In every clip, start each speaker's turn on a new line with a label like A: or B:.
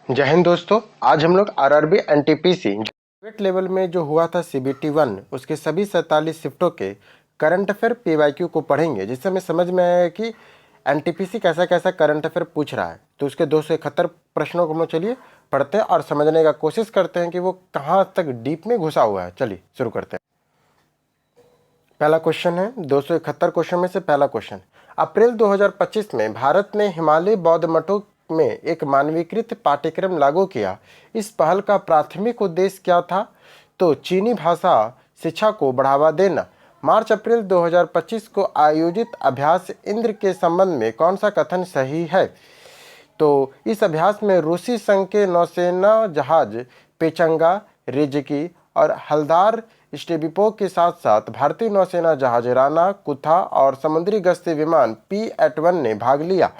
A: जय हिंद दोस्तों। आज हम लोग आरआरबी एनटीपीसी ग्रेजुएट लेवल में जो हुआ था सीबीटी 1 उसके सभी 47 शिफ्टों के करंट अफेयर पीवाईक्यू को पढ़ेंगे, जिससे हमें समझ में आएगा कि एनटीपीसी कैसा कैसा करंट अफेयर पूछ रहा है। तो उसके 271 प्रश्नों को हम लोग चलिए पढ़ते हैं और समझने का कोशिश करते हैं कि वो कहाँ तक डीप में घुसा हुआ है। चलिए शुरू करते हैं। पहला क्वेश्चन है 271 क्वेश्चन में से पहला क्वेश्चन, अप्रैल 2025 में भारत ने हिमालय बौद्ध मठों में एक मानवीकृत पाठ्यक्रम लागू किया। इस पहल का प्राथमिक उद्देश्य क्या था? तो चीनी भाषा शिक्षा को बढ़ावा देना। मार्च अप्रैल 2025 को आयोजित अभ्यास इंद्र के संबंध में कौन सा कथन सही है? तो इस अभ्यास में रूसी संघ के नौसेना जहाज पेचंगा, रिजकी और हलदार स्टेबिपो के साथ साथ भारतीय नौसेना जहाज राणा, कुथा और समुद्री गश्ती विमान P-81 ने भाग लिया।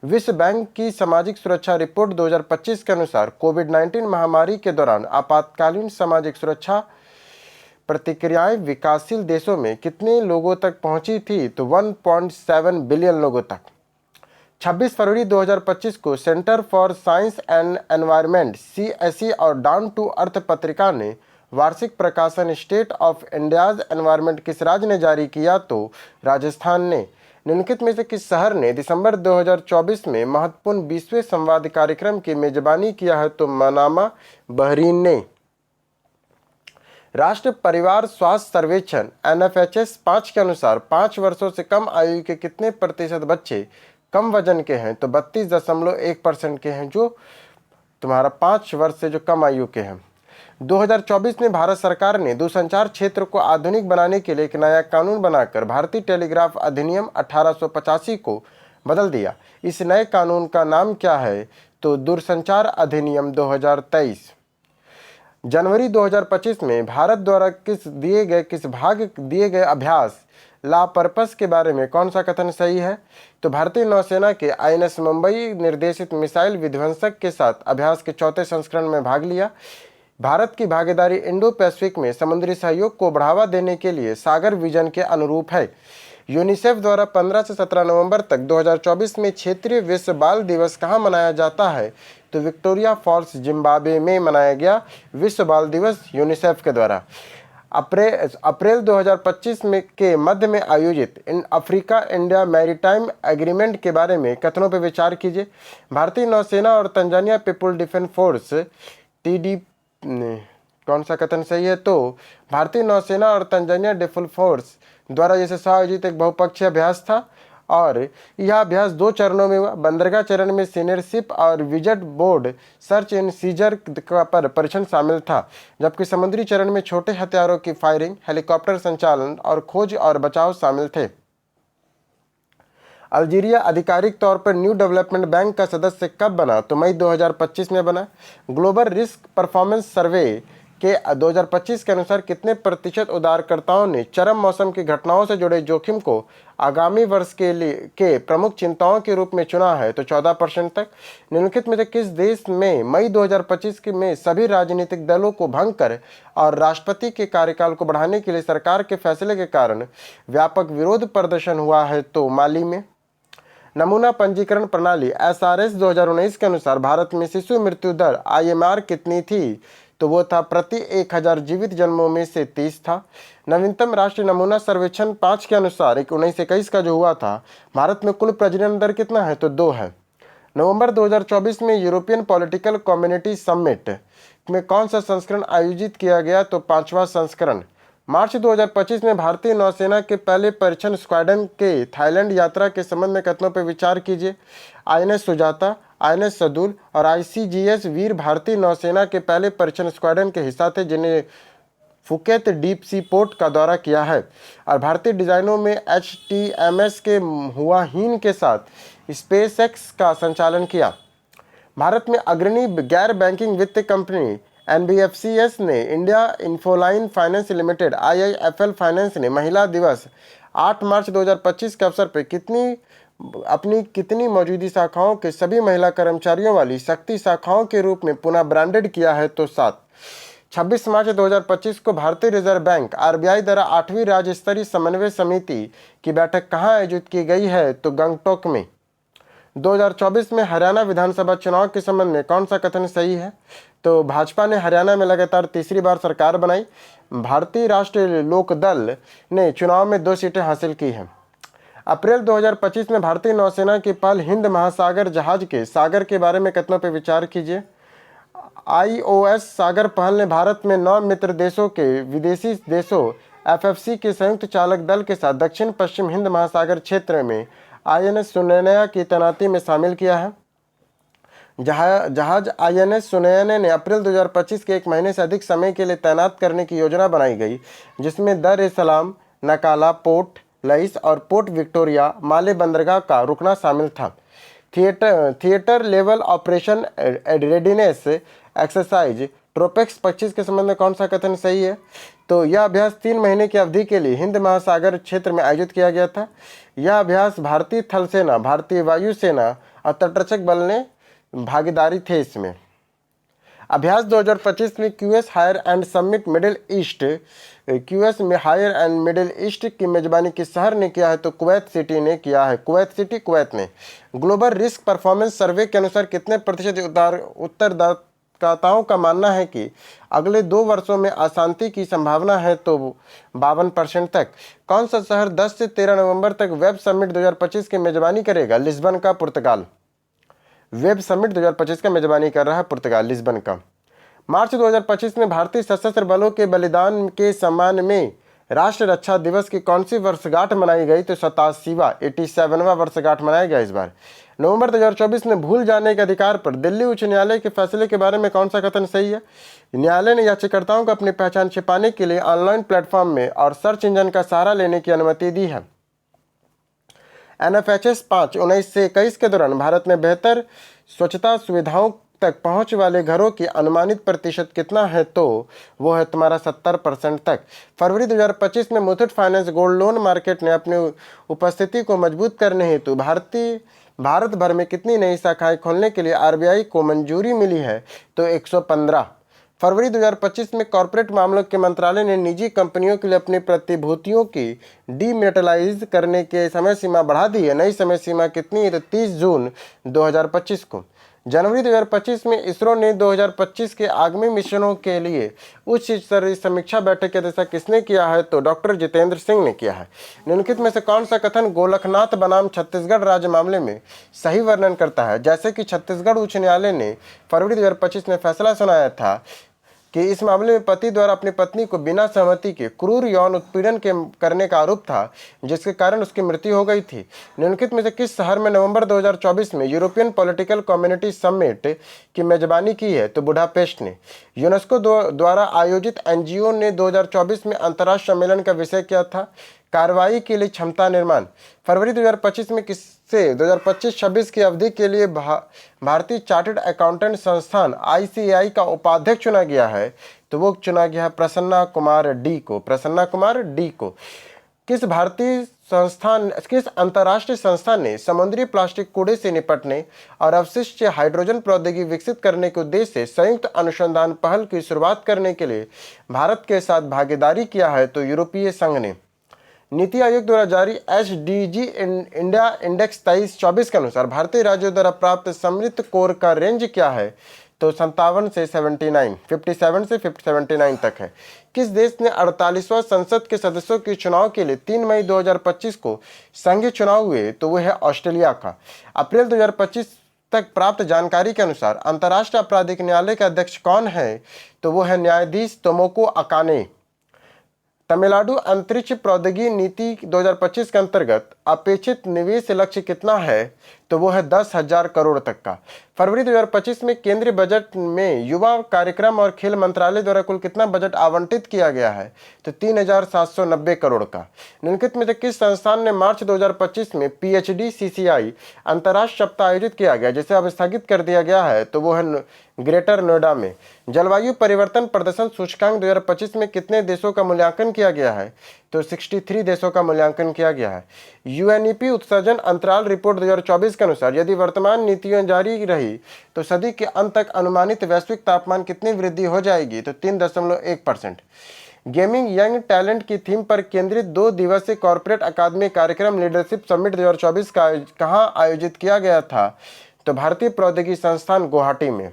A: विश्व बैंक की सामाजिक सुरक्षा रिपोर्ट 2025 के अनुसार कोविड-19 महामारी के दौरान आपातकालीन सामाजिक सुरक्षा प्रतिक्रियाएं विकासशील देशों में कितने लोगों तक पहुंची थी? तो 1.7 बिलियन लोगों तक। 26 फरवरी 2025 को centre for science and environment CSE और डाउन टू अर्थ पत्रिका ने वार्षिक प्रकाशन स्टेट ऑफ इंडियाज एनवायरनमेंट किस राज्य ने जारी किया? तो राजस्थान ने। निम्नलिखित में से किस शहर ने दिसंबर 2024 में महत्वपूर्ण 20वें संवाद कार्यक्रम की मेजबानी किया है? तो मनामा, बहरीन ने। राष्ट्रीय परिवार स्वास्थ्य सर्वेक्षण NFHS 5 के अनुसार 5 वर्षों से कम आयु के कितने प्रतिशत बच्चे कम वजन के हैं? तो 32.1% के हैं जो तुम्हारा 5 वर्ष से जो कम आयु के हैं। 2024 में भारत सरकार ने दूरसंचार क्षेत्र को आधुनिक बनाने के लिए एक नया कानून बनाकर भारतीय टेलीग्राफ अधिनियम 1885 को बदल दिया। इस नए कानून का नाम क्या है? तो दूरसंचार अधिनियम 2023। जनवरी 2025 में भारत द्वारा किस भाग दिए गए अभ्यास ला पर्पस के बारे में कौन सा कथन सही है? तो भारतीय नौसेना के INS मुंबई निर्देशित मिसाइल विध्वंसक के साथ अभ्यास के चौथे संस्करण में भाग लिया। भारत की भागीदारी इंडो पैसिफिक में समुद्री सहयोग को बढ़ावा देने के लिए सागर विजन के अनुरूप है। यूनिसेफ द्वारा 15 से 17 नवंबर तक 2024 में क्षेत्रीय विश्व बाल दिवस कहाँ मनाया जाता है? तो विक्टोरिया फॉल्स, जिम्बाब्वे में मनाया गया विश्व बाल दिवस यूनिसेफ के द्वारा। अप्रैल 2025 में के मध्य में आयोजित अफ्रीका इंडिया मैरीटाइम एग्रीमेंट के बारे में कथनों पर विचार कीजिए। भारतीय नौसेना और Tanzania people defence force TD कौन सा कथन सही है? तो भारतीय नौसेना और तंजानिया डिफेंस फोर्स द्वारा जैसे आयोजित एक बहुपक्षीय अभ्यास था और यह अभ्यास 2 चरणों में हुआ। बंदरगाह चरण में सीनियरशिप और visit board search and seizure पर परीक्षण शामिल था, जबकि समुद्री चरण में छोटे हथियारों की फायरिंग, हेलीकॉप्टर संचालन और खोज और बचाव शामिल थे। अल्जीरिया आधिकारिक तौर पर न्यू डेवलपमेंट बैंक का सदस्य कब बना? तो मई 2025 में बना। ग्लोबल रिस्क परफॉर्मेंस सर्वे के 2025 के अनुसार कितने प्रतिशत उधारकर्ताओं ने चरम मौसम की घटनाओं से जुड़े जोखिम को आगामी वर्ष के प्रमुख चिंताओं के रूप में चुना है? तो 14% तक। निम्नलिखित में से किस देश में मई 2025 में सभी राजनीतिक दलों को भंग कर और राष्ट्रपति के कार्यकाल को बढ़ाने के लिए सरकार के फैसले के कारण व्यापक विरोध प्रदर्शन हुआ है? तो माली में। नमूना पंजीकरण प्रणाली SRS 2019 के अनुसार भारत में शिशु मृत्यु दर IMR कितनी थी? तो वो था प्रति 1000 जीवित जन्मों में से 30 था। नवीनतम राष्ट्रीय नमूना सर्वेक्षण 5 के अनुसार 1921 का जो हुआ था, भारत में कुल प्रजनन दर कितना है? तो 2 है। नवंबर 2024 में यूरोपियन पॉलिटिकल कम्युनिटी समिट में कौन सा संस्करण आयोजित किया गया? तो 5वां संस्करण। मार्च 2025 में भारतीय नौसेना के पहले परीक्षण स्क्वाड्रन के थाईलैंड यात्रा के संबंध में कथनों पर विचार कीजिए। INS सुजाता, INS सदुल और ICGS वीर भारतीय नौसेना के पहले परीक्षण स्क्वाड्रन के हिस्सा थे, जिन्हें फुकेत डीप सी पोर्ट का दौरा किया है और भारतीय डिजाइनों में HTMS के हुआ हीन के साथ SpaceX का संचालन किया। भारत में अग्रणी गैर बैंकिंग वित्तीय कंपनी NBFCS ने India Infoline finance limited IIFL finance ने महिला दिवस 8 मार्च 2025 के अवसर पर अपनी कितनी मौजूदा शाखाओं के सभी महिला कर्मचारियों वाली शक्ति शाखाओं के रूप में पुनः ब्रांडेड किया है? तो 7। 26 मार्च 2025 को भारतीय रिजर्व बैंक RBI द्वारा 8वीं राज्य स्तरीय समन्वय समिति की बैठक कहाँ आयोजित की गई है? तो गंगटोक में। 2024 में हरियाणा विधानसभा चुनाव के संबंध में कौन सा कथन सही है? तो भाजपा ने हरियाणा में लगातार तीसरी बार सरकार बनाई। भारतीय राष्ट्रीय लोक दल ने चुनाव में 2 सीटें हासिल की हैं। अप्रैल 2025 में भारतीय नौसेना की पहल हिंद महासागर जहाज के सागर के बारे में कथनों पर विचार कीजिए। IOS सागर पहल ने भारत में 9 मित्र देशों के विदेशी देशों FFC के संयुक्त चालक दल के साथ दक्षिण पश्चिम हिंद महासागर क्षेत्र में INS सुनैना की तैनाती में शामिल किया है। जहाज INS सुनैना ने अप्रैल 2025 के 1 महीने से अधिक समय के लिए तैनात करने की योजना बनाई गई, जिसमें Dar es Salaam, Nacala, Port Louis और पोर्ट विक्टोरिया माले बंदरगाह का रुकना शामिल था। Theatre level operation readiness exercise TROPEX 25 के संबंध में कौन सा कथन सही है? तो यह अभ्यास 3 महीने की अवधि के लिए हिंद महासागर क्षेत्र में आयोजित किया गया था। यह अभ्यास भारतीय थल सेना, भारतीय वायुसेना और तटरक्षक बल ने भागीदारी थे इसमें। अभ्यास 2025 में QS higher ed summit Middle East, QS में हायर एंड मिडिल ईस्ट की मेजबानी किस शहर ने किया है? तो कुवैत सिटी ने किया है। कुवैत सिटी, कुवैत ने। ग्लोबल रिस्क परफॉर्मेंस सर्वे के अनुसार कितने प्रतिशत उत्तरदाताओं का मानना है कि अगले 2 वर्षों में अशांति की संभावना है? तो 52% तक। कौन सा शहर 10 से 13 नवंबर तक वेब समिट 2025 की मेजबानी करेगा? लिस्बन का, पुर्तगाल। वेब समिट 2025 का मेजबानी कर रहा है पुर्तगाल, लिस्बन का। मार्च 2025 में भारतीय सशस्त्र बलों के बलिदान के सम्मान में राष्ट्र रक्षा दिवस की कौन सी वर्षगांठ मनाई गई? तो 87वां वर्षगांठ मनाया गया इस बार। नवंबर 2024 में भूल जाने के अधिकार पर दिल्ली उच्च न्यायालय के फैसले के बारे में कौन सा कथन सही है? न्यायालय ने याचिकाकर्ताओं को अपनी पहचान छिपाने के लिए ऑनलाइन प्लेटफॉर्म में और सर्च इंजन का सहारा लेने की अनुमति दी है। NFHS 5 19 से 21 के दौरान भारत में बेहतर स्वच्छता सुविधाओं तक पहुंच वाले घरों की अनुमानित प्रतिशत कितना है? तो वो है तुम्हारा 70% तक। फरवरी 2025 में Muthoot finance gold loan market ने अपनी उपस्थिति को मजबूत करने हेतु भारत भर में कितनी नई शाखाएं खोलने के लिए RBI को मंजूरी मिली है? तो 115। फरवरी 2025 में कॉर्पोरेट मामलों के मंत्रालय ने निजी कंपनियों के लिए अपनी प्रतिभूतियों की डीमेटलाइज करने की समय सीमा बढ़ा दी है। नई समय सीमा कितनी है? तो 30 जून 2025 को। जनवरी 2025 में इसरो ने 2025 के आगामी मिशनों के लिए उच्च स्तरीय समीक्षा बैठक की अध्यक्षता किसने किया है? तो डॉक्टर जितेंद्र सिंह ने किया है। निम्नलिखित में से कौन सा कथन गोलकनाथ बनाम छत्तीसगढ़ राज्य मामले में सही वर्णन करता है? जैसे कि छत्तीसगढ़ उच्च न्यायालय ने फरवरी 2025 में फैसला सुनाया था कि इस मामले में पति द्वारा अपनी पत्नी को बिना सहमति के क्रूर यौन उत्पीड़न करने का आरोप था, जिसके कारण उसकी मृत्यु हो गई थी। निम्नलिखित में से किस शहर में नवंबर 2024 में यूरोपियन पॉलिटिकल कम्युनिटी समिट की मेजबानी की है? तो बुडापेस्ट ने। यूनेस्को द्वारा आयोजित NGO ने 2024 में अंतर्राष्ट्रीय सम्मेलन का विषय क्या था? कार्रवाई के लिए क्षमता निर्माण। फरवरी 2025 में किससे 2025-26 की अवधि के लिए भारतीय चार्टर्ड अकाउंटेंट संस्थान ICAI का उपाध्यक्ष चुना गया है? तो वो चुना गया है प्रसन्ना कुमार डी को। प्रसन्ना कुमार डी को। किस अंतर्राष्ट्रीय संस्थान ने समुद्री प्लास्टिक कूड़े से निपटने और अवशिष्ट हाइड्रोजन प्रौद्योगिकी विकसित करने के उद्देश्य से संयुक्त अनुसंधान पहल की शुरुआत करने के लिए भारत के साथ भागीदारी किया है? तो यूरोपीय संघ ने। नीति आयोग द्वारा जारी SDG इंडिया इंडेक्स 23-24 के अनुसार भारतीय राज्यों द्वारा प्राप्त समृद्ध कोर का रेंज क्या है? तो 57 से 79, 57 से 79 तक है। किस देश ने 48वां संसद के सदस्यों के चुनाव के लिए 3 मई 2025 को संघीय चुनाव हुए? तो वो है ऑस्ट्रेलिया का। अप्रैल 2025 तक प्राप्त जानकारी के अनुसार अंतर्राष्ट्रीय आपराधिक न्यायालय के अध्यक्ष कौन है? तो वो है न्यायाधीश तोमोको अकाने। तमिलनाडु अंतरिक्ष प्रौद्योगिकी नीति 2025 के अंतर्गत अपेक्षित निवेश लक्ष्य कितना है? तो वो है 10,000 करोड़ तक का। फरवरी 2025 में केंद्रीय बजट में युवा कार्यक्रम और खेल मंत्रालय द्वारा कुल कितना बजट आवंटित किया गया है? तो 3,790 करोड़ का। निम्नलिखित में से किस संस्थान ने मार्च 2025 में PhD CCI अंतर्राष्ट्रीय सप्ताह आयोजित किया गया, जिसे अब स्थगित कर दिया गया है? तो वो है ग्रेटर नोएडा में। जलवायु परिवर्तन प्रदर्शन सूचकांक 2025 में कितने देशों का मूल्यांकन किया गया है? तो 63 देशों का मूल्यांकन किया गया है। UNEP उत्सर्जन अंतराल रिपोर्ट 2024 के अनुसार यदि वर्तमान नीतियां जारी रही तो सदी के अंत तक अनुमानित वैश्विक तापमान कितनी वृद्धि हो जाएगी? तो 3.1%। गेमिंग यंग टैलेंट की थीम पर केंद्रित 2 दिवसीय कॉर्पोरेट अकादमी कार्यक्रम लीडरशिप समिट 2024 का कहाँ आयोजित किया गया था? तो भारतीय प्रौद्योगिकी संस्थान गुवाहाटी में।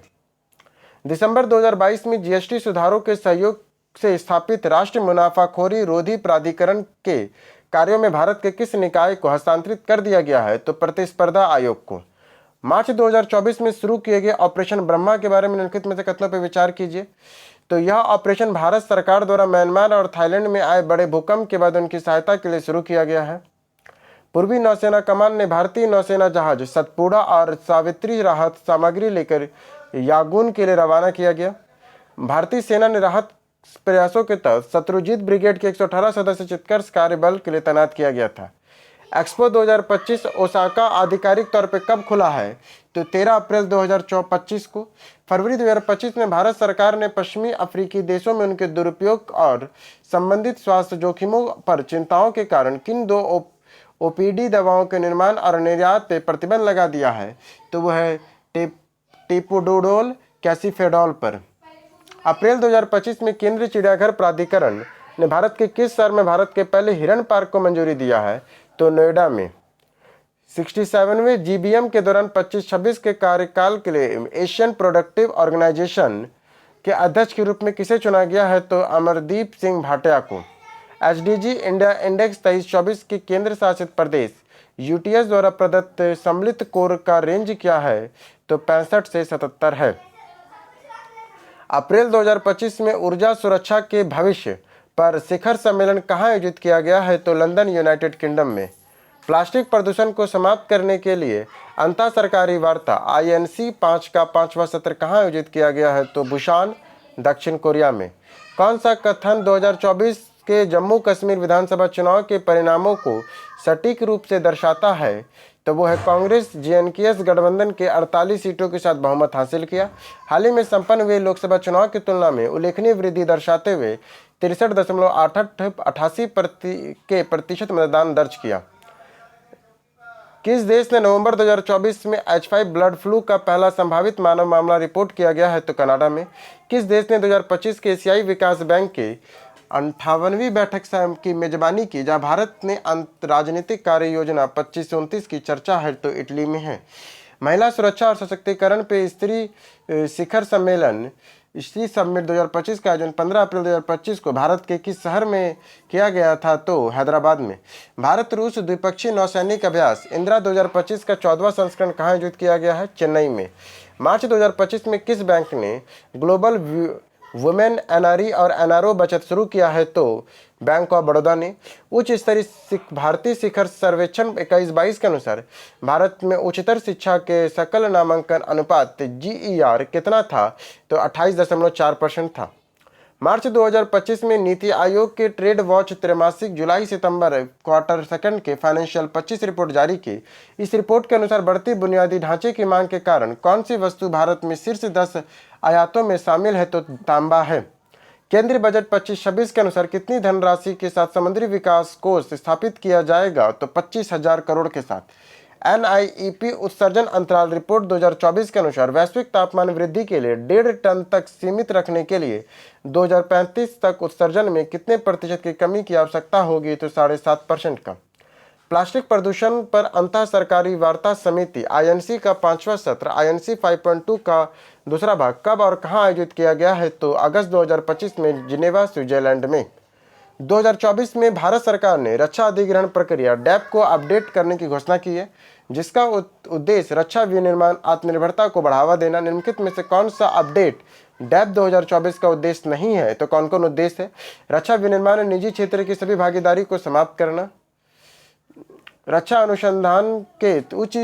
A: दिसंबर 2022 में जीएसटी सुधारों के सहयोग से स्थापित राष्ट्रीय मुनाफाखोरी रोधी प्राधिकरण के कार्यों में भारत के किस निकाय को हस्तांतरित कर दिया गया है? तो प्रतिस्पर्धा आयोग को। मार्च 2024 में शुरू किए गए ऑपरेशन ब्रह्मा के बारे में निम्नलिखित में से कथनों पर विचार कीजिए। तो यह ऑपरेशन भारत सरकार द्वारा म्यांमार और थाईलैंड में आए बड़े भूकंप के बाद उनकी सहायता के लिए शुरू किया गया है। पूर्वी नौसेना कमान ने भारतीय नौसेना जहाज सतपुड़ा और सावित्री राहत सामग्री लेकर यागून के लिए रवाना किया गया। भारतीय सेना ने राहत प्रयासों के तहत शत्रुजीत ब्रिगेड के 118 सदस्य चित्कर्ष कार्य बल के लिए तैनात किया गया था। एक्सपो 2025 ओसाका आधिकारिक तौर पर कब खुला है? तो 13 अप्रैल 2025 को। फरवरी 2025 में भारत सरकार ने पश्चिमी अफ्रीकी देशों में उनके दुरुपयोग और संबंधित स्वास्थ्य जोखिमों पर चिंताओं के कारण किन 2 ओपीडी दवाओं के निर्माण और निर्यात पर प्रतिबंध लगा दिया है? तो वह है टेपुडोडोल कैसिफेडोल पर। अप्रैल 2025 में केंद्रीय चिड़ियाघर प्राधिकरण ने भारत के किस शहर में भारत के पहले हिरण पार्क को मंजूरी दिया है? तो नोएडा में। 67वें जीबीएम के दौरान 25-26 के कार्यकाल के लिए एशियन प्रोडक्टिव ऑर्गेनाइजेशन के अध्यक्ष के रूप में किसे चुना गया है? तो अमरदीप सिंह भाटिया को। एचडीजी इंडिया इंडेक्स 23-24 के केंद्र शासित प्रदेश यूटीएस द्वारा प्रदत्त सम्मिलित कोर का रेंज क्या है? तो 65 से 77 है। अप्रैल 2025 में ऊर्जा सुरक्षा के भविष्य पर शिखर सम्मेलन कहाँ आयोजित किया गया है? तो लंदन, यूनाइटेड किंगडम में। प्लास्टिक प्रदूषण को समाप्त करने के लिए अंतर सरकारी वार्ता INC 5 का 5वां सत्र कहाँ आयोजित किया गया है? तो बुसान, दक्षिण कोरिया में। कौन सा कथन 2024 के जम्मू कश्मीर विधानसभा चुनाव के परिणामों को सटीक रूप से दर्शाता है? तो वो है कांग्रेस JNKS गठबंधन के 48 सीटों के साथ बहुमत हासिल किया। हाल ही में संपन्न हुए लोकसभा चुनाव की तुलना में उल्लेखनीय वृद्धि दर्शाते हुए 63.88% प्रतिशत मतदान दर्ज किया। किस देश ने नवंबर 2024 में H5 ब्लड फ्लू का पहला संभावित मानव मामला रिपोर्ट किया गया है? तो कनाडा में। किस देश ने 2025 के एशियाई विकास बैंक के 58वीं बैठक की मेजबानी की, जहां भारत ने राजनीतिक कार्य योजना 2529 की चर्चा है? तो इटली में है। महिला सुरक्षा और सशक्तिकरण पे स्त्री शिखर सम्मेलन स्त्री समिट 2025 का आयोजन 15 अप्रैल 2025 को भारत के किस शहर में किया गया था? तो हैदराबाद में। भारत रूस द्विपक्षीय नौसैनिक अभ्यास इंदिरा 2025 का 14वां संस्करण कहाँ आयोजित किया गया है? चेन्नई में। मार्च 2025 में किस बैंक ने ग्लोबल वुमेन NRE और NRO बचत शुरू किया है? तो बैंक ऑफ बड़ौदा ने। उच्च स्तरीय भारतीय शिखर सर्वेक्षण 21-22 के अनुसार भारत में उच्चतर शिक्षा के सकल नामांकन अनुपात GER कितना था? तो 28.4% था। मार्च 2025 में नीति आयोग के ट्रेड वॉच त्रैमासिक जुलाई सितंबर क्वार्टर सेकंड के फाइनेंशियल 25 रिपोर्ट जारी की। इस रिपोर्ट के अनुसार बढ़ती बुनियादी ढांचे की मांग के कारण कौन सी वस्तु भारत में शीर्ष 10 आयातों में शामिल है? तो तांबा है। केंद्रीय बजट 25-26 के अनुसार कितनी धनराशि के साथ समुद्री विकास कोष स्थापित किया जाएगा? तो 25,000 करोड़ के साथ। NIEP उत्सर्जन अंतराल रिपोर्ट 2024 के अनुसार वैश्विक तापमान वृद्धि के लिए 1.5 टन तक सीमित रखने के लिए 2035 तक उत्सर्जन में कितने प्रतिशत की कमी की आवश्यकता होगी? तो 7.5% का। प्लास्टिक प्रदूषण पर अंतर सरकारी वार्ता समिति INC का 5वां सत्र INC 5.2 का दूसरा भाग कब और कहां आयोजित किया गया है? तो अगस्त 2025 में जिनेवा, स्विट्जरलैंड में। 2024 में भारत सरकार ने रक्षा अधिग्रहण प्रक्रिया DAP को अपडेट करने की घोषणा की है, जिसका उद्देश्य रक्षा विनिर्माण आत्मनिर्भरता को बढ़ावा देना। निम्नलिखित में से कौन सा अपडेट DAP 2024 का उद्देश्य नहीं है? तो कौन कौन उद्देश्य है? रक्षा विनिर्माण में निजी क्षेत्र की सभी भागीदारी को समाप्त करना, रक्षा अनुसंधान के उच्च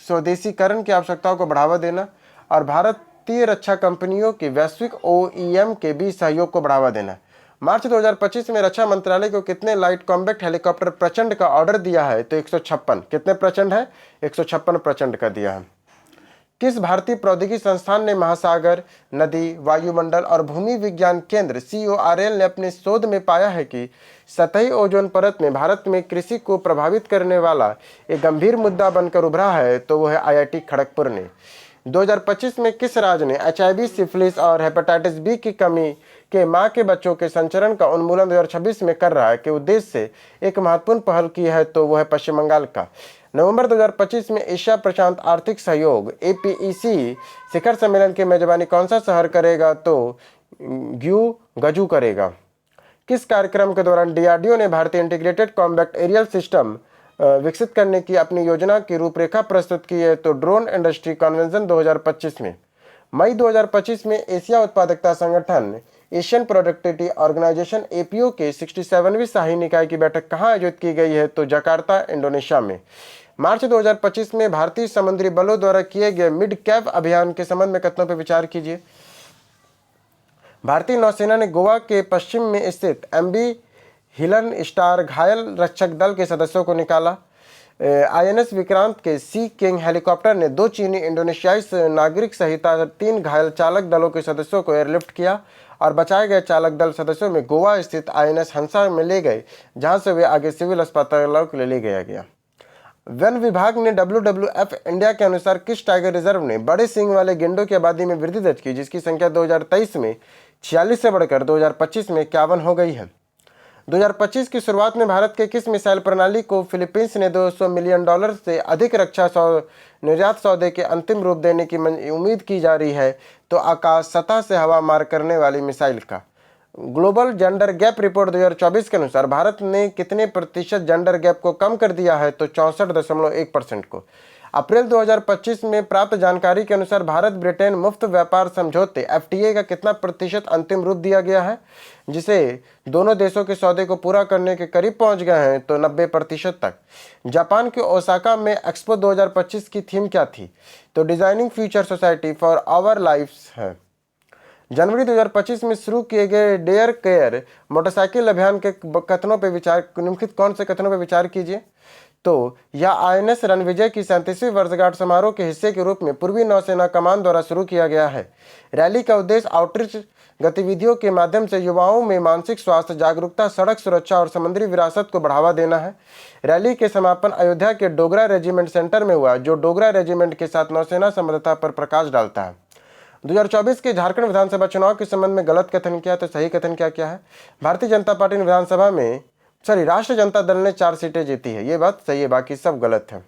A: स्वदेशीकरण की आवश्यकताओं को बढ़ावा देना और भारतीय रक्षा कंपनियों के वैश्विक OEM के बीच सहयोग को बढ़ावा देना। मार्च 2025 में रक्षा मंत्रालय को कितने लाइट कॉम्बैट हेलीकॉप्टर प्रचंड का ऑर्डर दिया है? तो 156। कितने प्रचंड है? 156 प्रचंड का दिया है। किस भारतीय प्रौद्योगिकी संस्थान ने महासागर, नदी, वायुमंडल और भूमि विज्ञान केंद्र CORL ने अपने शोध में पाया है कि सतही ओजोन परत में भारत में कृषि को प्रभावित करने वाला एक गंभीर मुद्दा बनकर उभरा है? तो वो है IIT खड़गपुर ने। 2025 में किस राज्य ने HIV, सिफिलिस और हेपेटाइटिस बी की कमी के मां के बच्चों के संचरण का उन्मूलन 2026 में कर रहा है के उद्देश्य से एक महत्वपूर्ण पहल की है, तो वह है पश्चिम बंगाल का। नवंबर 2025 में एशिया प्रशांत आर्थिक सहयोग APEC शिखर सम्मेलन की मेजबानी कौन सा शहर करेगा, तो गजू करेगा। किस कार्यक्रम के दौरान DRDO ने भारतीय इंटीग्रेटेड कॉम्बैट एरियल सिस्टम विकसित करने की अपनी योजना की रूपरेखा प्रस्तुत की है, तो ड्रोन इंडस्ट्री कन्वेंशन 2025 में। मई 2025 में एशिया उत्पादकता संगठन एशियन प्रोडक्टिविटी ऑर्गेनाइजेशन APO के 67वीं शाही निकाय की बैठक कहाँ आयोजित की गई है, तो जकार्ता, इंडोनेशिया में। मार्च 2025 में भारतीय समुद्री बलों द्वारा किए गए मिड कैप अभियान के संबंध में कथनों पर विचार कीजिए। भारतीय नौसेना ने गोवा के पश्चिम में स्थित MV हिलन स्टार घायल रक्षक दल के सदस्यों को निकाला। INS विक्रांत के सी किंग हेलीकॉप्टर ने 2 चीनी इंडोनेशियाई नागरिक सहित 3 घायल चालक दलों के सदस्यों को एयरलिफ्ट किया और बचाए गए चालक दल सदस्यों में गोवा स्थित INS हंसा में ले गए, जहां से वे आगे सिविल अस्पतालों के लिए ले गया गया। वन विभाग ने WWF इंडिया के अनुसार किस टाइगर रिजर्व ने बड़े सींग वाले गेंडों की आबादी में वृद्धि दर्ज की, जिसकी संख्या 2023 में 46 से बढ़कर 2025 में 51 हो गई है। 2025 की शुरुआत में भारत के किस मिसाइल प्रणाली को फिलीपींस ने $200 मिलियन से अधिक रक्षा निर्यात सौदे के अंतिम रूप देने की उम्मीद की जा रही है, तो आकाश सतह से हवा मार करने वाली मिसाइल का। ग्लोबल जेंडर गैप रिपोर्ट 2024 के अनुसार भारत ने कितने प्रतिशत जेंडर गैप को कम कर दिया है, तो 64.1% को। अप्रैल 2025 में प्राप्त जानकारी के अनुसार भारत ब्रिटेन मुफ्त व्यापार समझौते FTA का कितना प्रतिशत अंतिम रूप दिया गया है, जिसे दोनों देशों के सौदे को पूरा करने के करीब पहुंच गए हैं, तो 90% तक। जापान के ओसाका में एक्सपो 2025 की थीम क्या थी, तो designing future society for our lives है। जनवरी 2025 में शुरू किए गए डेयर केयर मोटरसाइकिल अभियान के कथनों पर विचार, निम्नलिखित कौन से कथनों पर विचार कीजिए, तो यह INS रणविजय की 37वीं वर्षगांठ समारोह के हिस्से के रूप में पूर्वी नौसेना कमान द्वारा शुरू किया गया है। रैली का उद्देश्य आउटरीच गतिविधियों के माध्यम से युवाओं में मानसिक स्वास्थ्य जागरूकता, सड़क सुरक्षा और समुद्री विरासत को बढ़ावा देना है। रैली के समापन अयोध्या के डोगरा रेजिमेंट सेंटर में हुआ, जो डोगरा रेजिमेंट के साथ नौसेना संबद्धता पर प्रकाश डालता है। 2024 के झारखंड विधानसभा चुनाव के संबंध में गलत कथन किया, तो सही कथन क्या क्या है। भारतीय जनता पार्टी ने विधानसभा में राष्ट्रीय जनता दल ने 4 सीटें जीती है, ये बात सही है, बाकी सब गलत है।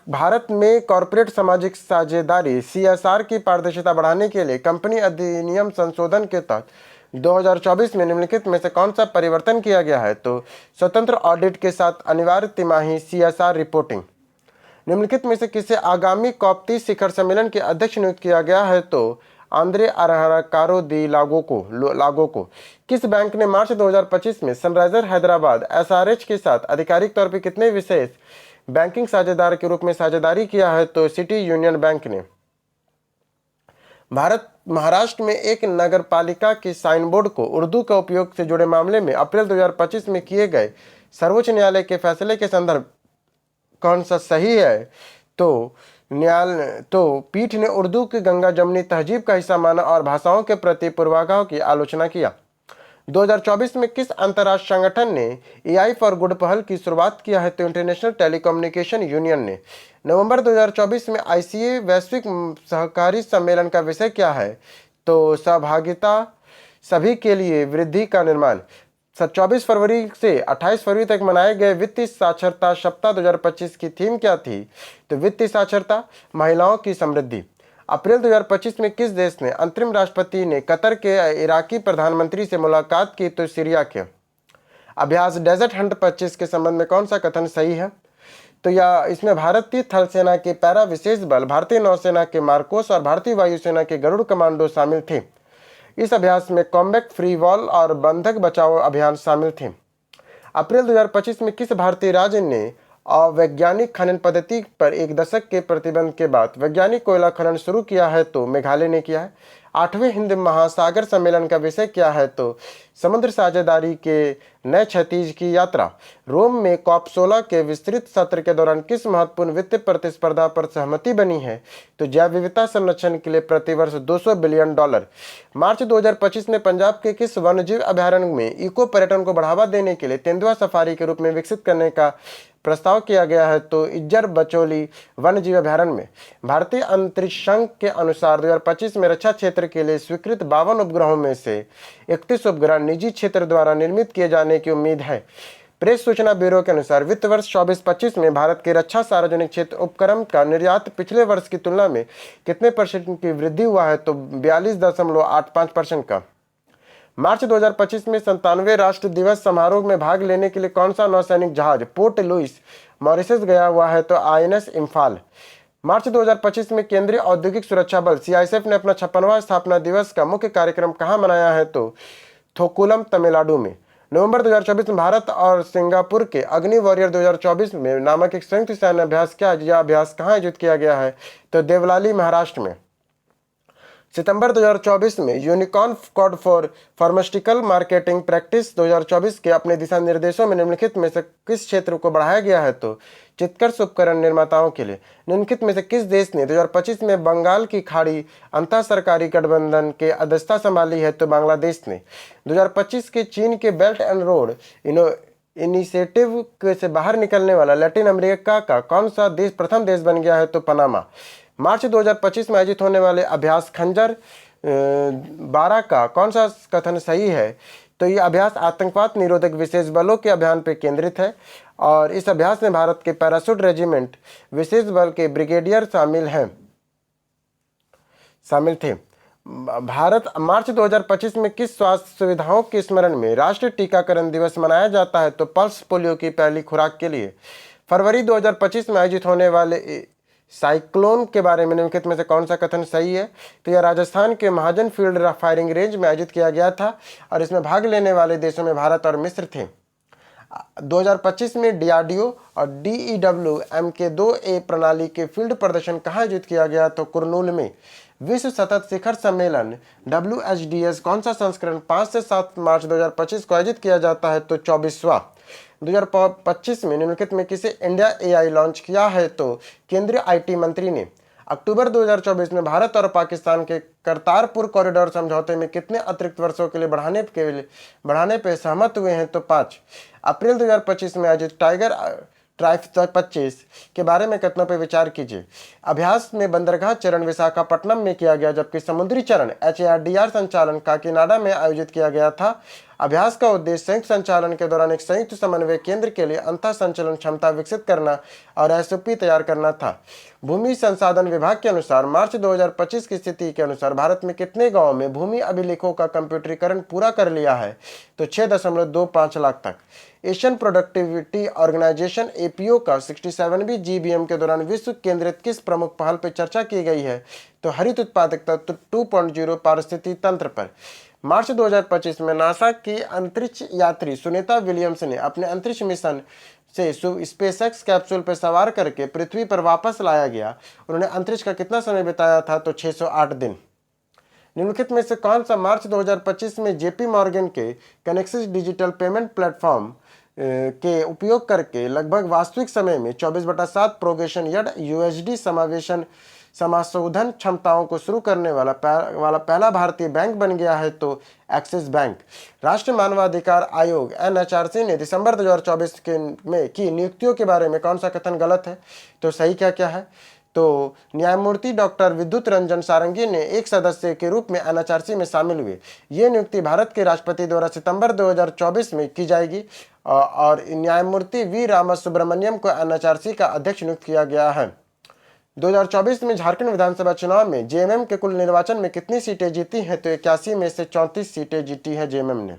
A: भारत में कॉरपोरेट सामाजिक साझेदारी CSR की पारदर्शिता बढ़ाने के लिए कंपनी अधिनियम संशोधन के तहत 2024 में निम्नलिखित में से कौन सा परिवर्तन किया गया है, तो स्वतंत्र ऑडिट के साथ अनिवार्य तिमाही CSR रिपोर्टिंग। निम्नलिखित में से किसे आगामी COP30 शिखर सम्मेलन के अध्यक्ष नियुक्त किया गया है, तो आंद्रे अरहकारो दी लागो को। किस बैंक ने मार्च 2025 में सनराइजर हैदराबाद SRH के साथ आधिकारिक तौर पर कितने विशेष बैंकिंग साझेदार के रूप में साझेदारी किया है, तो सिटी यूनियन बैंक ने। महाराष्ट्र में एक नगर पालिका के साइन बोर्ड को उर्दू का उपयोग से जुड़े मामले में अप्रैल 2025 में किए गए सर्वोच्च न्यायालय के फैसले के संदर्भ कौन सा सही है, तो पीठ ने उर्दू की गंगा जमुनी तहजीब का हिस्सा माना और भाषाओं के प्रति पूर्वाग्रह की आलोचना किया। 2024 में किस अंतर्राष्ट्रीय संगठन ने AI फॉर गुड पहल की शुरुआत किया है, तो इंटरनेशनल टेलीकम्युनिकेशन यूनियन ने। नवंबर 2024 में ICA वैश्विक सहकारी सम्मेलन का विषय क्या है, तो सहभागिता सभी के लिए वृद्धि का निर्माण। 24 फरवरी से 28 फरवरी तक मनाए गए वित्तीय साक्षरता सप्ताह 2025 की थीम क्या थी, तो वित्तीय साक्षरता, महिलाओं की समृद्धि। अप्रैल 2025 में किस देश ने अंतरिम राष्ट्रपति ने कतर के इराकी प्रधानमंत्री से मुलाकात की, तो सीरिया के। अभ्यास डेजर्ट हंट 25 के संबंध में कौन सा कथन सही है, तो यह इसमें भारतीय थल सेना के पैरा विशेष बल, भारतीय नौसेना के मार्कोस और भारतीय वायुसेना के गरुड़ कमांडो शामिल थे। इस अभ्यास में कॉम्बैट फ्री वॉल और बंधक बचाओ अभियान शामिल थे। अप्रैल 2025 में किस भारतीय राज्य ने अवैज्ञानिक खनन पद्धति पर 1 दशक के प्रतिबंध के बाद वैज्ञानिक कोयला खनन शुरू किया है, तो मेघालय ने किया है। 8वें हिंद महासागर सम्मेलन का विषय क्या है, तो समुद्र साझेदारी के नए क्षितिज की यात्रा। रोम में कॉप 16 के विस्तृत सत्र के दौरान किस महत्वपूर्ण वित्तीय प्रतिस्पर्धा पर सहमति बनी है? तो जैव विविधता संरक्षण के लिए प्रतिवर्ष $200 बिलियन। मार्च 2025 में पंजाब के किस वन्यजीव अभयारण्य में इको पर्यटन को बढ़ावा देने के लिए तेंदुआ सफारी के रूप में विकसित करने का प्रस्ताव किया गया है? तो इज्जर बचोली वन्यजीव अभयारण्य में। भारतीय अंतरिक्ष संघ के अनुसार 2025 में रक्षा क्षेत्र के लिए स्वीकृत 52 उपग्रहों में से 31 उपग्रह निजी क्षेत्र द्वारा निर्मित किए जाने की उम्मीद है। प्रेस सूचना ब्यूरो के अनुसार वित्त वर्ष 24-25 में भारत के रक्षा सार्वजनिक क्षेत्र उपक्रम का निर्यात पिछले वर्ष की तुलना में कितने % की वृद्धि हुआ है? तो 42.85% का। मार्च 2025 में 97वें राष्ट्र दिवस समारोह में भाग लेने के लिए कौन सा नौसैनिक जहाज पोर्ट लुइस मॉरिशस गया हुआ है? तो INS इम्फाल। मार्च 2025 में केंद्रीय औद्योगिक सुरक्षा बल CISF ने अपना 56वां स्थापना दिवस का मुख्य कार्यक्रम कहां मनाया है? तो थोकुलम तमिलनाडु में। नवंबर 2024 में भारत और सिंगापुर के अग्नि वॉरियर 2024 में नामक एक संयुक्त सैन्य अभ्यास यह अभ्यास कहां आयोजित किया गया है? तो देवलाली महाराष्ट्र में। सितंबर 2024 में unicorn code for pharmaceutical marketing practice 2024 के अपने दिशा निर्देशों में निम्नलिखित में से किस क्षेत्र को बढ़ाया गया है? तो चित्कर्ष उपकरण निर्माताओं के लिए। निम्नलिखित में से किस देश ने 2025 में बंगाल की खाड़ी अंतर सरकारी गठबंधन के अध्यक्षता संभाली है? तो बांग्लादेश ने। 2025 के चीन के बेल्ट एंड रोड इनिशिएटिव से बाहर निकलने वाला लैटिन अमेरिका का कौन सा देश प्रथम देश बन गया है? तो पनामा। मार्च 2025 में आयोजित होने वाले अभ्यास खंजर 12 का कौन सा कथन सही है? तो ये अभ्यास आतंकवाद निरोधक विशेष बलों के अभियान पर केंद्रित है और इस अभ्यास में भारत के पैराशूट रेजिमेंट विशेष बल के ब्रिगेडियर शामिल थे। भारत मार्च 2025 में किस स्वास्थ्य सुविधाओं के स्मरण में राष्ट्रीय टीकाकरण दिवस मनाया जाता है? तो पल्स पोलियो की पहली खुराक के लिए। फरवरी 2025 में आयोजित होने वाले साइक्लोन के बारे में निम्नलिखित में से कौन सा कथन सही है? तो यह राजस्थान के महाजन फील्ड फायरिंग रेंज में आयोजित किया गया था और इसमें भाग लेने वाले देशों में भारत और मिस्र थे। 2025 में DRDO और DEW MK2A प्रणाली के फील्ड प्रदर्शन कहाँ आयोजित किया गया? तो कुरनूल में। विश्व सतत शिखर सम्मेलन WHDS कौन सा संस्करण 5 से 7 मार्च 2025 को आयोजित किया जाता है? तो 24वां। 2025 में निम्नलिखित में किसे इंडिया AI लॉन्च किया है? तो केंद्रीय IT मंत्री ने। अक्टूबर 2024 में भारत और पाकिस्तान के करतारपुर कॉरिडोर समझौते में कितने अतिरिक्त वर्षों के लिए बढ़ाने पर सहमत हुए हैं? तो 5। अप्रैल 2025 में आयोजित टाइगर ट्राइफ 25 के बारे में कथनों पर विचार कीजिए। अभ्यास में बंदरगाह चरण विशाखापट्टनम में किया गया जबकि समुद्री चरण HARDR संचालन काकीनाडा में आयोजित किया गया था। अभ्यास का उद्देश्य संयुक्त संचालन के दौरान एक संयुक्त समन्वय केंद्र के लिए अंतर संचालन क्षमता विकसित करना और SOP तैयार करना था। भूमि संसाधन विभाग के अनुसार मार्च 2025 की स्थिति के अनुसार भारत में कितने गांवों में भूमि अभिलेखों का कंप्यूटरीकरण पूरा कर लिया है? तो 6.25 लाख तक। एशियन प्रोडक्टिविटी ऑर्गेनाइजेशन APO का 67वीं GBM के दौरान विश्व केंद्रित किस प्रमुख पहल पर चर्चा की गई है? तो हरित उत्पादकता 2.0 पारिस्थितिकी तंत्र पर। मार्च 2025 में नासा की अंतरिक्ष यात्री सुनीता विलियम्स ने अपने अंतरिक्ष मिशन से SpaceX कैप्सूल पर सवार करके पृथ्वी पर वापस लाया गया। उन्होंने अंतरिक्ष का कितना समय बिताया था? तो 608 दिन। निम्नलिखित में से कौन सा मार्च 2025 में JP मॉर्गन के कनेक्सिस डिजिटल पेमेंट प्लेटफॉर्म के उपयोग करके लगभग वास्तविक समय में 24/7 प्रोगेशन या USD समाशोधन क्षमताओं को शुरू करने वाला पहला भारतीय बैंक बन गया है? तो एक्सिस बैंक। राष्ट्रीय मानवाधिकार आयोग NHRC ने दिसंबर 2024 की नियुक्तियों के बारे में कौन सा कथन गलत है? तो सही क्या है? तो न्यायमूर्ति डॉक्टर विद्युत रंजन सारंगी ने एक सदस्य के रूप में NHRC में शामिल हुए। ये नियुक्ति भारत के राष्ट्रपति द्वारा सितंबर 2024 में की जाएगी और न्यायमूर्ति V रामासुब्रमण्यम को NHRC का अध्यक्ष नियुक्त किया गया है। 2024 में झारखंड विधानसभा चुनाव में JMM के कुल निर्वाचन में कितनी सीटें जीती हैं? तो 81 में से 34 सीटें जीती है JMM ने।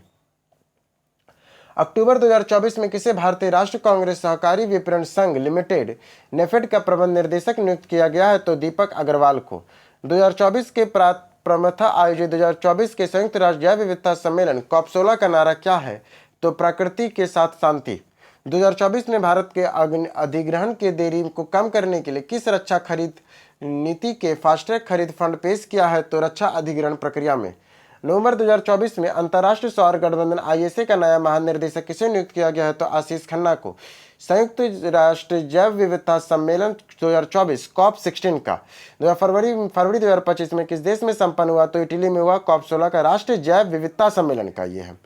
A: अक्टूबर 2024 में किसे भारतीय राष्ट्रीय कांग्रेस सहकारी विपणन संघ लिमिटेड नेफेड का प्रबंध निर्देशक नियुक्त किया गया है? तो दीपक अग्रवाल को। 2024 के प्रमथा आयोजित 2024 के संयुक्त राष्ट्र जैव विविधता सम्मेलन COP 16 का नारा क्या है? तो प्रकृति के साथ शांति। 2024 ने भारत के अधिग्रहण के देरी को कम करने के लिए किस रक्षा खरीद नीति के फास्ट ट्रैक खरीद फंड पेश किया है? तो रक्षा अधिग्रहण प्रक्रिया में। नवंबर 2024 में अंतर्राष्ट्रीय सौर गठबंधन आईएसए का नया महानिर्देशक किसे नियुक्त किया गया है? तो आशीष खन्ना को। संयुक्त राष्ट्र जैव विविधता सम्मेलन 2024 कॉप 16 का फरवरी 2025 में किस देश में संपन्न हुआ? तो इटली में हुआ। कॉप 16 का राष्ट्रीय जैव विविधता सम्मेलन का ये है,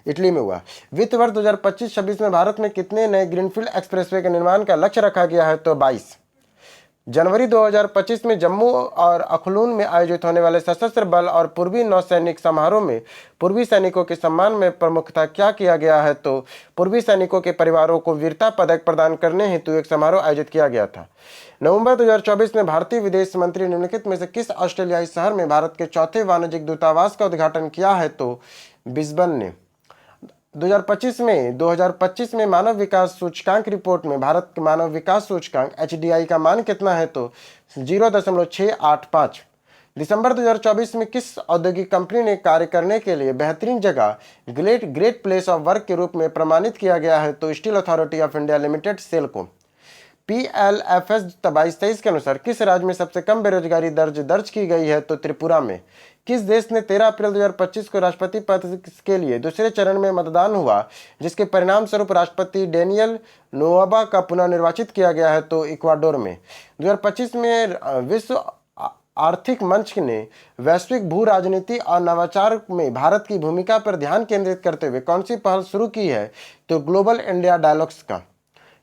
A: इटली में हुआ। वित्त वर्ष 2025-26 में भारत में कितने नए ग्रीनफील्ड एक्सप्रेसवे के निर्माण का लक्ष्य रखा गया है? तो 22। जनवरी 2025 में जम्मू और अखनूर में आयोजित होने वाले सशस्त्र बल और पूर्वी नौसैनिक समारोह में पूर्वी सैनिकों के सम्मान में प्रमुखता क्या किया गया है? तो पूर्वी सैनिकों के परिवारों को वीरता पदक प्रदान करने हेतु एक समारोह आयोजित किया गया था। नवंबर 2024 में भारतीय विदेश मंत्री निम्नलिखित में से किस ऑस्ट्रेलियाई शहर में भारत के चौथे वाणिज्यिक दूतावास का उद्घाटन किया है? तो ब्रिस्बेन ने। 2025 में मानव विकास सूचकांक रिपोर्ट में भारत के मानव विकास सूचकांक HDI का मान कितना है? तो 0.685। दिसंबर 2024 में किस औद्योगिक कंपनी ने कार्य करने के लिए बेहतरीन जगह ग्रेट प्लेस ऑफ वर्क के रूप में प्रमाणित किया गया है? तो Steel Authority of India Limited SAIL को। PLFS 22-23 के अनुसार किस राज्य में सबसे कम बेरोजगारी दर्ज की गई है? तो त्रिपुरा में। किस देश ने 13 अप्रैल 2025 को राष्ट्रपति पद के लिए दूसरे चरण में मतदान हुआ, जिसके परिणाम स्वरूप राष्ट्रपति डेनियल नोबोआ का पुनः निर्वाचित किया गया है? तो इक्वाडोर में। 2025 में विश्व आर्थिक मंच ने वैश्विक भू राजनीति और नवाचार में भारत की भूमिका पर ध्यान केंद्रित करते हुए कौन सी पहल शुरू की है? तो ग्लोबल इंडिया डायलॉग्स का।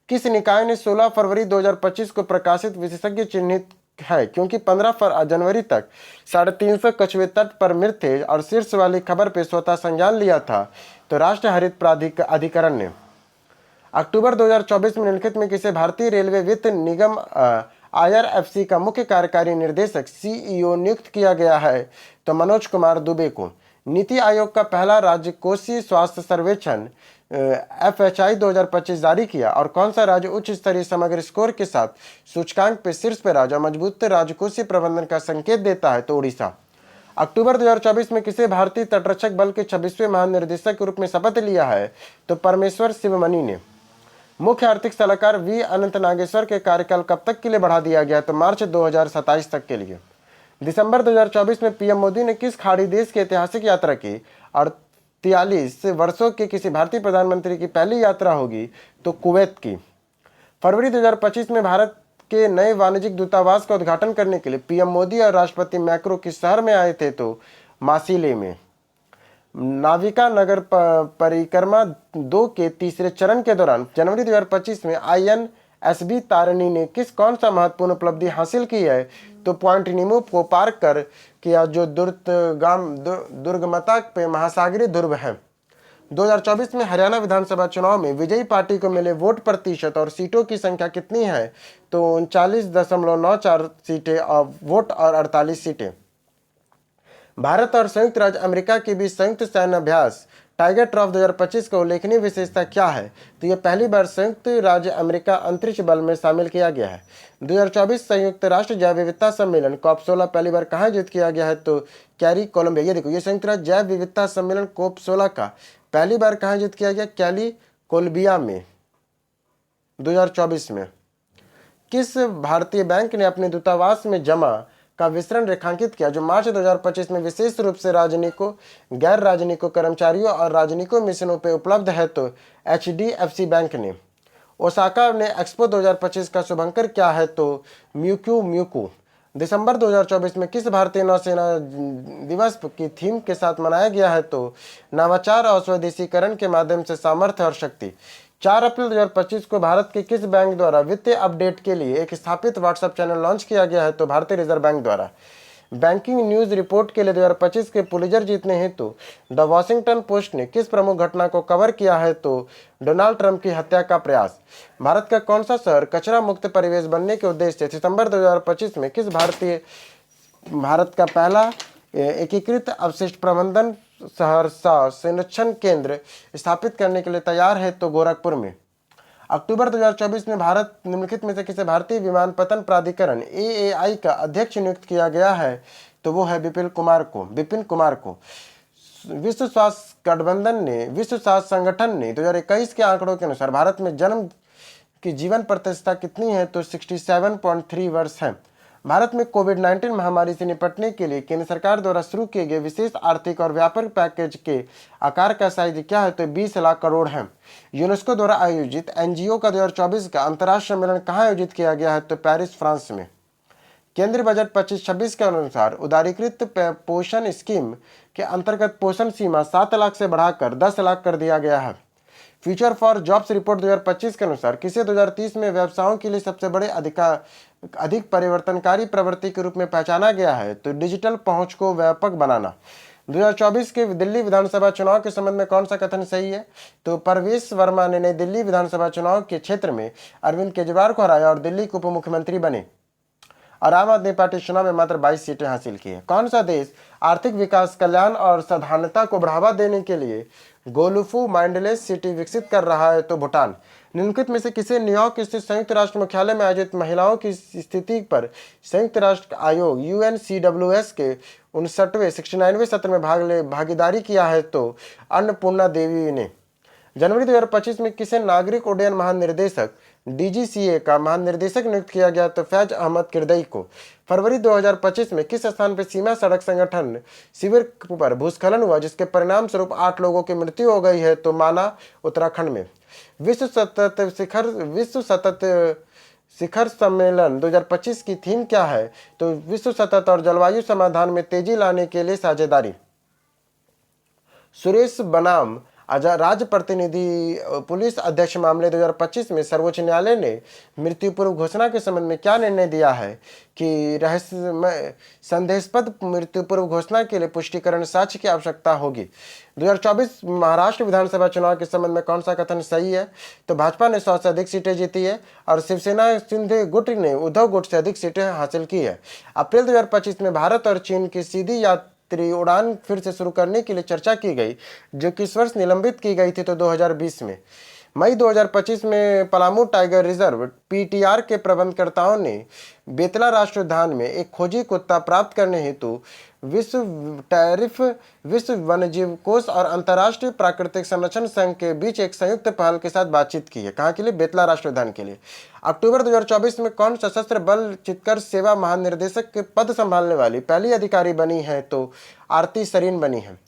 A: किस निकाय ने 16 फरवरी 2025 को प्रकाशित विशेषज्ञ चिन्हित है क्योंकि 15 जनवरी तक 350 कछुए तट पर मृत थे और शीर्ष वाली खबर पर स्वतः संज्ञान लिया था? तो राष्ट्रीय हरित अधिकरण ने। अक्टूबर 2024 में निम्नलिखित में किसे भारतीय रेलवे वित्त निगम IRFC का मुख्य कार्यकारी निर्देशक CEO नियुक्त किया गया है? तो मनोज कुमार दुबे को। नीति आयोग का पहला राज्यकोषीय स्वास्थ्य सर्वेक्षण FHI 2025 जारी किया और कौन सा राज्य उच्च स्तरीय समग्र स्कोर के साथ सूचकांक पे शीर्ष पे राज्य और मजबूत राजकोषीय प्रबंधन का संकेत देता है? तो उड़ीसा। अक्टूबर 2024 में किसे भारतीय तटरक्षक बल के 26वें महानिर्देशक के रूप में शपथ लिया है? तो परमेश्वर शिवमणि ने। मुख्य आर्थिक सलाहकार V अनंत नागेश्वर के कार्यकाल कब तक के लिए बढ़ा दिया गया? तो मार्च 2027 तक के लिए। दिसंबर 2024 में PM मोदी ने किस खाड़ी देश की ऐतिहासिक यात्रा की और 43 वर्षों के किसी भारतीय प्रधानमंत्री की पहली यात्रा होगी? तो कुवैत की। फरवरी 2025 में भारत के नए वाणिज्यिक दूतावास का उद्घाटन करने के लिए PM मोदी और राष्ट्रपति मैक्रो किस शहर में आए थे? तो मासिले में। नाविका नगर परिक्रमा 2 के तीसरे चरण के दौरान जनवरी 2025 में INSB तारिणी ने कौन सा महत्वपूर्ण उपलब्धि हासिल की है? तो पॉइंट निमो को पार कर किया जो दुर्गमता पे महासागरीय ध्रुव है। 2024 में हरियाणा विधानसभा चुनाव में विजयी पार्टी को मिले वोट प्रतिशत और सीटों की संख्या कितनी है? तो 39.94 सीटें और वोट और 48 सीटें। भारत और संयुक्त राज्य अमेरिका के बीच संयुक्त सैन्य अभ्यास टाइगर ट्रॉफ 2025 का उल्लेखनीय विशेषता क्या है? तो यह पहली बार संयुक्त राज्य अमेरिका अंतरिक्ष बल में शामिल किया गया है। 2024 संयुक्त राष्ट्र जैव विविधता सम्मेलन COP 16 पहली बार कहाँ आयोजित किया गया है? तो कैली कोलंबिया। ये देखो, ये संयुक्त राष्ट्र जैव विविधता सम्मेलन COP 16 का पहली बार कहाँ आयोजित किया गया? कैली कोलंबिया में 2024 में। किस भारतीय बैंक ने अपने दूतावास में जमा का विवरण रेखांकित किया जो मार्च 2025 में विशेष रूप से राजनिकों, गैर राजनिकों कर्मचारियों और राजनिकों मिशनों पर उपलब्ध है? तो HDFC बैंक ने। ओसाका ने एक्सपो 2025 का शुभंकर क्या है? तो म्यूक्यू। दिसंबर 2024 में किस भारतीय नौसेना दिवस की थीम के साथ मनाया गया है? तो नवाचार और स्वदेशीकरण के माध्यम से सामर्थ्य और शक्ति। 4 अप्रैल 2025 को भारत के किस बैंक द्वारा वित्तीय अपडेट के लिए एक स्थापित व्हाट्सएप चैनल लॉन्च किया गया है? तो भारतीय रिजर्व बैंक द्वारा। बैंकिंग न्यूज रिपोर्ट के लिए 2025 के पुलिजर जीतने हेतु द वॉशिंगटन पोस्ट ने किस प्रमुख घटना को कवर किया है? तो डोनाल्ड ट्रंप की हत्या का प्रयास। भारत का कौन सा शहर कचरा मुक्त परिवेश बनने के उद्देश्य से सितंबर 2025 में भारत का पहला एकीकृत अपशिष्ट प्रबंधन सहरसा संरक्षण केंद्र स्थापित करने के लिए तैयार है? तो गोरखपुर में। अक्टूबर 2024 में भारत निम्नलिखित में से किसे भारतीय विमानपत्तन प्राधिकरण AAI का अध्यक्ष नियुक्त किया गया है? तो वो है विपिन कुमार को। विश्व स्वास्थ्य संगठन ने 2021 के आंकड़ों के अनुसार भारत में जन्म की जीवन प्रतिशतता कितनी है? तो 67.3 वर्ष है। भारत में कोविड-19 महामारी से निपटने के लिए केंद्र सरकार द्वारा शुरू किए गए विशेष आर्थिक और व्यापक पैकेज के आकार का साइज क्या है? तो 20 लाख करोड़ है। यूनेस्को द्वारा आयोजित एनजीओ का 2024 का अंतर्राष्ट्रीय सम्मेलन कहाँ आयोजित किया गया है? तो पेरिस, फ्रांस में। केंद्रीय बजट 25-26 के अनुसार उदारीकृत पोषण स्कीम के अंतर्गत पोषण सीमा 7 लाख से बढ़ाकर 10 लाख कर दिया गया है। फ्यूचर फॉर जॉब्स रिपोर्ट 2025 के अनुसार किसे 2030 में व्यवसायों के लिए सबसे बड़े अधिक परिवर्तनकारी प्रवृत्ति के रूप में पहचाना गया है? तो डिजिटल पहुंच को व्यापक बनाना। 2024 के दिल्ली विधानसभा चुनाव के संबंध में कौन सा कथन सही है? तो परवेश वर्मा ने नई दिल्ली विधानसभा चुनाव के क्षेत्र में अरविंद केजरीवाल को हराया और दिल्ली के उप मुख्यमंत्री बने। और आम आदमी पार्टी चुनाव में मात्र 22 सीटें हासिल की है। कौन सा देश आर्थिक विकास, कल्याण और साधारणता को बढ़ावा देने के लिए गोलुफू माइंडलेस सिटी विकसित कर रहा है? तो भूटान। निम्नलिखित में से किसे न्यूयॉर्क स्थित संयुक्त राष्ट्र मुख्यालय में आयोजित महिलाओं की स्थिति पर संयुक्त राष्ट्र आयोग UNCWS के 69वें सत्र में भागीदारी किया है? तो अन्नपूर्णा देवी ने। जनवरी 2025 में किसे नागरिक उड्डयन महानिर्देशक DGCA का महानिर्देशक नियुक्त किया गया? तो फैज अहमद किरदई को। फरवरी 2025 में किस स्थान पर सीमा सड़क संगठन शिविर पर भूस्खलन हुआ जिसके परिणाम स्वरूप 8 लोगों की मृत्यु हो गई है? तो माना, उत्तराखंड में। विश्व सतत शिखर सम्मेलन 2025 की थीम क्या है? तो विश्व सतत और जलवायु समाधान में तेजी लाने के लिए साझेदारी। सुरेश बनाम राज्य प्रतिनिधि पुलिस अध्यक्ष मामले 2025 में सर्वोच्च न्यायालय ने मृत्यु पूर्व घोषणा के संबंध में क्या निर्णय दिया है? कि रहस्यमय संदेहास्पद मृत्यु पूर्व घोषणा के लिए पुष्टिकरण साक्ष्य की आवश्यकता होगी। 2024 महाराष्ट्र विधानसभा चुनाव के संबंध में कौन सा कथन सही है? तो भाजपा ने 100 से अधिक सीटें जीती है और शिवसेना शिंदे गुट ने उद्धव गुट से अधिक सीटें हासिल की है। अप्रैल 2025 में भारत और चीन की सीधी उड़ान फिर से शुरू करने के लिए चर्चा की गई, जो कि इस वर्ष निलंबित की गई थी, तो 2020 में। मई 2025 में पलामू टाइगर रिजर्व PTR के प्रबंधकर्ताओं ने बेतला राष्ट्रीय उद्यान में एक खोजी कुत्ता प्राप्त करने हेतु विश्व वन्यजीव कोष और अंतर्राष्ट्रीय प्राकृतिक संरक्षण संघ के बीच एक संयुक्त पहल के साथ बातचीत की है। कहाँ के लिए? बेतला राष्ट्रीय उद्यान के लिए। अक्टूबर 2024 में कौन सशस्त्र बल चितकर सेवा महानिर्देशक के पद संभालने वाली पहली अधिकारी बनी है? तो आरती सरीन बनी है।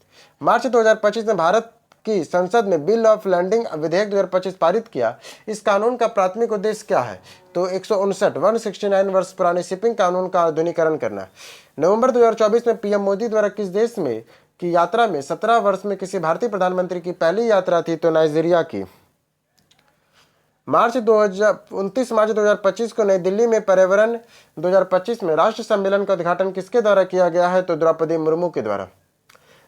A: मार्च 2025 में भारत की संसद ने बिल ऑफ लैंडिंग विधेयक 2025 पारित किया। इस कानून का प्राथमिक उद्देश्य क्या है? तो 169 वर्ष पुराने शिपिंग कानून का आधुनिकीकरण करना। नवंबर 2024 में पीएम मोदी द्वारा किस देश में की यात्रा में 17 वर्ष में किसी भारतीय प्रधानमंत्री की पहली यात्रा थी? तो नाइजीरिया की। 29 मार्च 2025 को नई दिल्ली में पर्यावरण 2025 में राष्ट्र सम्मेलन का उद्घाटन किसके द्वारा किया गया है? तो द्रौपदी मुर्मू के द्वारा।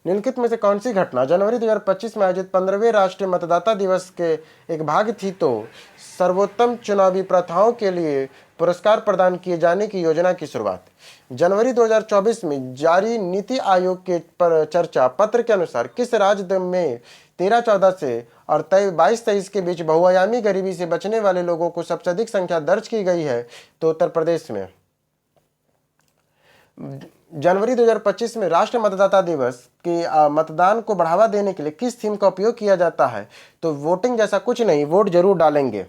A: निम्नलिखित में से कौन सी घटना जनवरी 2025 में आयोजित 15वें राष्ट्रीय मतदाता दिवस के एक भाग थी? तो सर्वोत्तम चुनावी प्रथाओं के लिए पुरस्कार प्रदान किए जाने की योजना की शुरुआत। जनवरी 2024 में जारी नीति आयोग के चर्चा पत्र के अनुसार किस राज्य में 13-14 से और 22-23 के बीच बहुआयामी गरीबी से बचने वाले लोगों को सबसे अधिक संख्या दर्ज की गई है? तो उत्तर प्रदेश में। जनवरी 2025 में राष्ट्रीय मतदाता दिवस के मतदान को बढ़ावा देने के लिए किस थीम का उपयोग किया जाता है? तो वोटिंग जैसा कुछ नहीं, वोट जरूर डालेंगे।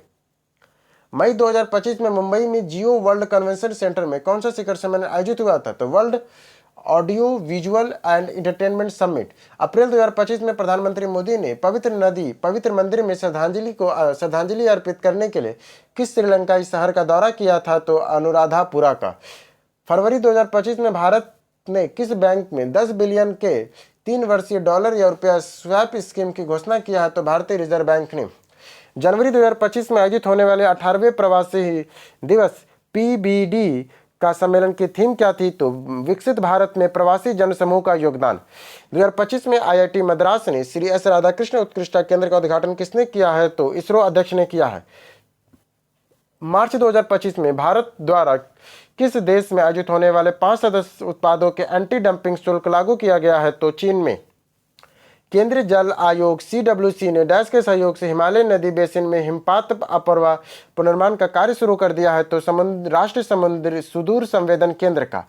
A: मई 2025 में मुंबई में जियो वर्ल्ड कन्वेंशन सेंटर में कौन सा शिखर सम्मेलन आयोजित हुआ था? तो world audio visual and entertainment summit. अप्रैल 2025 में प्रधानमंत्री मोदी ने पवित्र मंदिर में श्रद्धांजलि अर्पित करने के लिए किस श्रीलंकाई शहर का दौरा किया था? तो अनुराधापुरा का। फरवरी 2025 में भारत ने किस बैंक में 10 बिलियन के 3 वर्षीय डॉलर या रुपया स्वैप स्कीम की घोषणा किया है? तो भारतीय रिजर्व बैंक ने। जनवरी 2025 में आयोजित होने वाले 18वें प्रवासी दिवस PBD का सम्मेलन की थीम क्या थी? तो विकसित भारत में प्रवासी जनसमूह का योगदान। 2025 में IIT मद्रास ने श्री S राधाकृष्ण उत्कृष्टता केंद्र का उद्घाटन किसने किया है? तो इसरो अध्यक्ष ने किया है। मार्च 2025 में भारत द्वारा किस देश में आयोजित होने वाले 5 सदस्य उत्पादों के एंटी डंपिंग शुल्क लागू किया गया है? तो चीन में। केंद्रीय जल आयोग CWC ने डैश के सहयोग से हिमालय नदी बेसिन में हिमपात अपर्वा पुनर्निर्माण का कार्य शुरू कर दिया है। तो राष्ट्रीय समुद्री सुदूर संवेदन केंद्र का।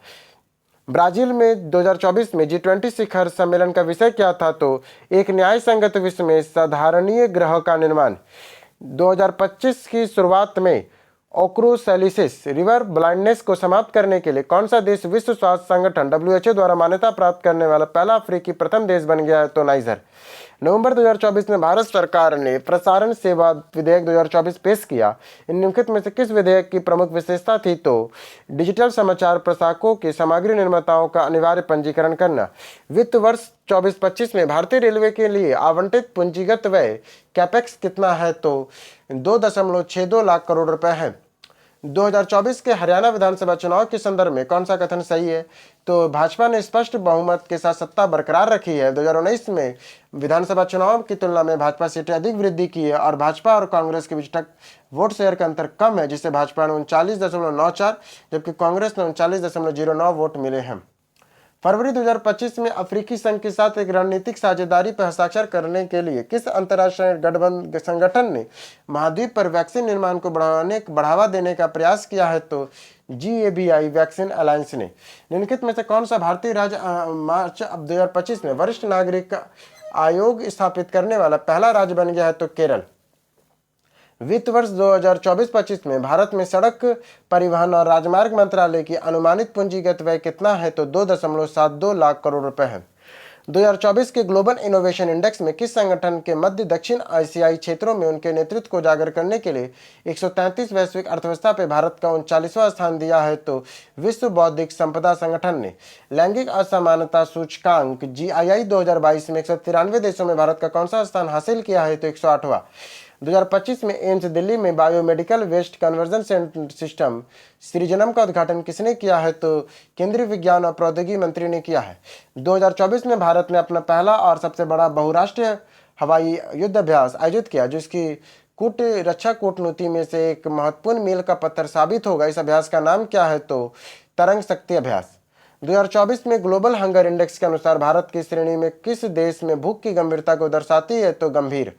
A: ब्राजील में 2024 में G20 शिखर सम्मेलन का विषय क्या था? तो एक न्याय संगत विश्व में साधारणीय ग्रह का निर्माण। 2025 की शुरुआत में ओक्रोसैलिसिस रिवर ब्लाइंडनेस को समाप्त करने के लिए कौन सा देश विश्व स्वास्थ्य संगठन WHO द्वारा मान्यता प्राप्त करने वाला पहला अफ्रीकी प्रथम देश बन गया है? तो नाइजर। नवंबर 2024 में भारत सरकार ने प्रसारण सेवा विधेयक 2024 पेश किया। इन निम्नलिखित में से किस विधेयक की प्रमुख विशेषता थी? तो डिजिटल समाचार प्रसारकों के सामग्री निर्माताओं का अनिवार्य पंजीकरण करना। वित्त वर्ष 24-25 में भारतीय रेलवे के लिए आवंटित पूंजीगत व्यय कैपेक्स कितना है? तो 2.62 लाख करोड़ रुपए है। 2024 के हरियाणा विधानसभा चुनाव के संदर्भ में कौन सा कथन सही है? तो भाजपा ने स्पष्ट बहुमत के साथ सत्ता बरकरार रखी है। 2019 में विधानसभा चुनाव की तुलना में भाजपा सीटें अधिक वृद्धि की है और भाजपा और कांग्रेस के बीच वोट शेयर का अंतर कम है, जिससे भाजपा ने 39.94 जबकि कांग्रेस ने 39.09 वोट मिले हैं। फरवरी 2025 में अफ्रीकी संघ के साथ एक रणनीतिक साझेदारी पर हस्ताक्षर करने के लिए किस अंतर्राष्ट्रीय गठबंधन संगठन ने महाद्वीप पर वैक्सीन निर्माण को बढ़ावा देने का प्रयास किया है? तो GAVI वैक्सीन अलायंस ने। निम्नलिखित में से कौन सा भारतीय राज्य मार्च 2025 में वरिष्ठ नागरिक आयोग स्थापित करने वाला पहला राज्य बन गया है? तो केरल। वित्त वर्ष 2024-25 में भारत में सड़क परिवहन और राजमार्ग मंत्रालय की अनुमानित पूंजीगत व्यय कितना है? तो 2.72 लाख करोड़ रुपए है। 2024 के ग्लोबल इनोवेशन इंडेक्स में किस संगठन के मध्य दक्षिण एशियाई क्षेत्रों में उनके नेतृत्व को उजागर करने के लिए 133 वैश्विक अर्थव्यवस्था पर भारत का 39वां स्थान दिया है? तो विश्व बौद्धिक संपदा संगठन ने। लैंगिक असमानता सूचकांक GII 2022 में 193 देशों में भारत का कौन सा स्थान हासिल किया है? तो 108वां। 2025 में एम्स दिल्ली में बायोमेडिकल वेस्ट कन्वर्जन सिस्टम सृजनम का उद्घाटन किसने किया है? तो केंद्रीय विज्ञान और प्रौद्योगिकी मंत्री ने किया है। 2024 में भारत ने अपना पहला और सबसे बड़ा बहुराष्ट्रीय हवाई युद्ध अभ्यास आयोजित किया, जिसकी रक्षा कूटनीति में से एक महत्वपूर्ण मील का पत्थर साबित होगा। इस अभ्यास का नाम क्या है? तो तरंग शक्ति अभ्यास। 2024 में ग्लोबल हंगर इंडेक्स के अनुसार भारत की श्रेणी में किस देश में भूख की गंभीरता को दर्शाती है? तो गंभीर।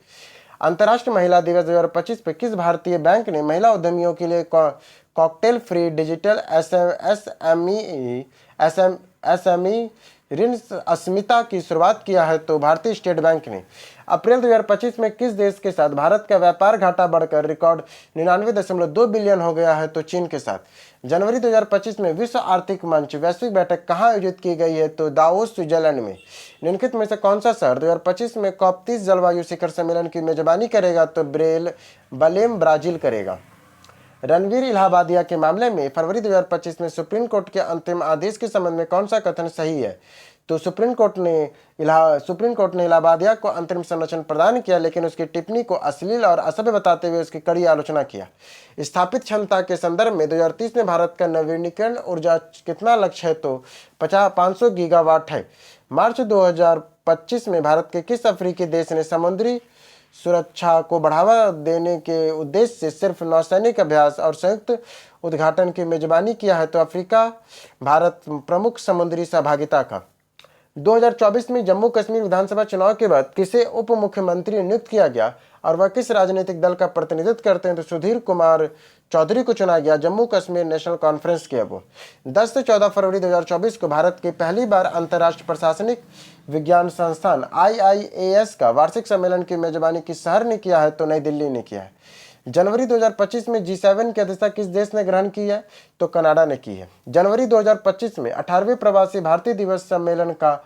A: अंतर्राष्ट्रीय महिला दिवस 2025 पे किस भारतीय बैंक ने महिला उद्यमियों के लिए कॉकटेल फ्री डिजिटल SME ऋण अस्मिता की शुरुआत किया है? तो भारतीय स्टेट बैंक ने। अप्रैल 2025 में किस देश के साथ भारत का व्यापार घाटा बढ़कर रिकॉर्ड 99.2 बिलियन हो गया है? तो चीन के साथ। जनवरी 2025 में विश्व आर्थिक मंच वैश्विक बैठक कहाँ आयोजित की गई है? तो दावोस स्विट्जरलैंड में। निम्नलिखित में से कौन सा शहर 2025 में COP30 जलवायु शिखर सम्मेलन की मेजबानी करेगा? तो बलेम ब्राजील करेगा। रणवीर इलाहाबादिया के मामले में फरवरी 2025 में सुप्रीम कोर्ट के अंतिम आदेश के संबंध में कौन सा कथन सही है? तो सुप्रीम कोर्ट ने इलाहाबादिया को अंतरिम संरक्षण प्रदान किया, लेकिन उसकी टिप्पणी को अश्लील और असभ्य बताते हुए उसकी कड़ी आलोचना किया। स्थापित क्षमता के संदर्भ में 2030 में भारत का नवीनीकरण ऊर्जा कितना लक्ष्य है? तो 500 गीगावाट है। मार्च 2025 में भारत के किस अफ्रीकी देश ने समुद्री सुरक्षा को बढ़ावा देने के उद्देश्य से सिर्फ नौसैनिक अभ्यास और संयुक्त उद्घाटन की मेजबानी किया है? तो अफ्रीका भारत प्रमुख समुद्री सहभागिता का। 2024 में जम्मू कश्मीर विधानसभा चुनाव के बाद किसे उप मुख्यमंत्री नियुक्त किया गया और वह किस राजनीतिक दल का प्रतिनिधित्व करते हैं? तो सुधीर कुमार चौधरी को चुना गया जम्मू कश्मीर नेशनल कॉन्फ्रेंस के। वो 10 से 14 फरवरी 2024 को भारत के पहली बार अंतर्राष्ट्रीय प्रशासनिक विज्ञान संस्थान IIAS का वार्षिक सम्मेलन की मेजबानी किस शहर ने किया है? तो नई दिल्ली ने किया है। जनवरी 2025 में G7 की अध्यक्षता किस देश ने ग्रहण की है? तो कनाडा ने की है। जनवरी 2025 में 18वें प्रवासी भारतीय दिवस सम्मेलन का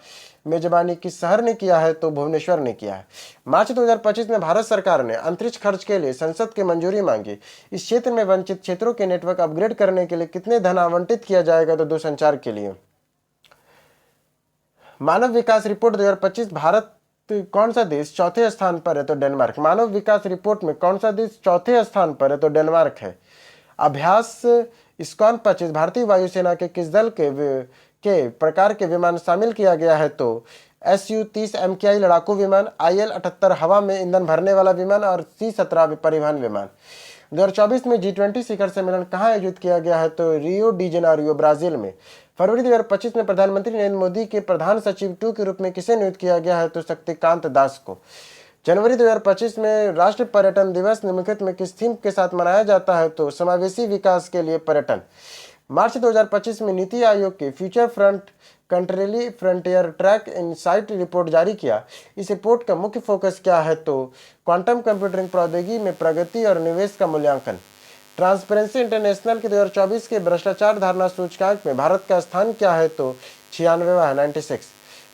A: मेजबानी किस शहर ने किया है? तो भुवनेश्वर ने किया है। मार्च 2025 में भारत सरकार ने अंतरिक्ष खर्च के लिए संसद की मंजूरी मांगी। इस क्षेत्र में वंचित क्षेत्रों के नेटवर्क अपग्रेड करने के लिए कितने धन आवंटित किया जाएगा? तो दूरसंचार के लिए। मानव विकास रिपोर्ट 2025 भारत कौन सा देश चौथे स्थान पर है? तो डेनमार्क। मानव विकास रिपोर्ट में कौन सा देश चौथे स्थान पर है? तो डेनमार्क है। अभ्यास इस्कॉन 25 भारतीय वायुसेना के किस दल के प्रकार के विमान शामिल किया गया है? तो Su-30 MKI लड़ाकू विमान, IL-78 हवा में ईंधन भरने वाला विमान और C-17 परिवहन विमान। 2024 में G20 शिखर सम्मेलन कहाँ आयोजित किया गया है? तो रियो डी जेनेरियो ब्राजील में। फरवरी 2025 में प्रधानमंत्री नरेंद्र मोदी के प्रधान सचिव 2 के रूप में किसे नियुक्त किया गया है? तो शक्तिकांत दास को। जनवरी 2025 में राष्ट्रीय पर्यटन दिवस निम्नलिखित में किस थीम के साथ मनाया जाता है? तो समावेशी विकास के लिए पर्यटन। मार्च 2025 में नीति आयोग के future front quarterly frontier track insight report जारी किया। इस रिपोर्ट का मुख्य फोकस क्या है? तो क्वांटम कंप्यूटिंग प्रौद्योगिकी में प्रगति और निवेश का मूल्यांकन। ट्रांसपेरेंसी इंटरनेशनल के 2024 के भ्रष्टाचार धारणा सूचकांक में भारत का स्थान क्या है? तो 96वां है, 96।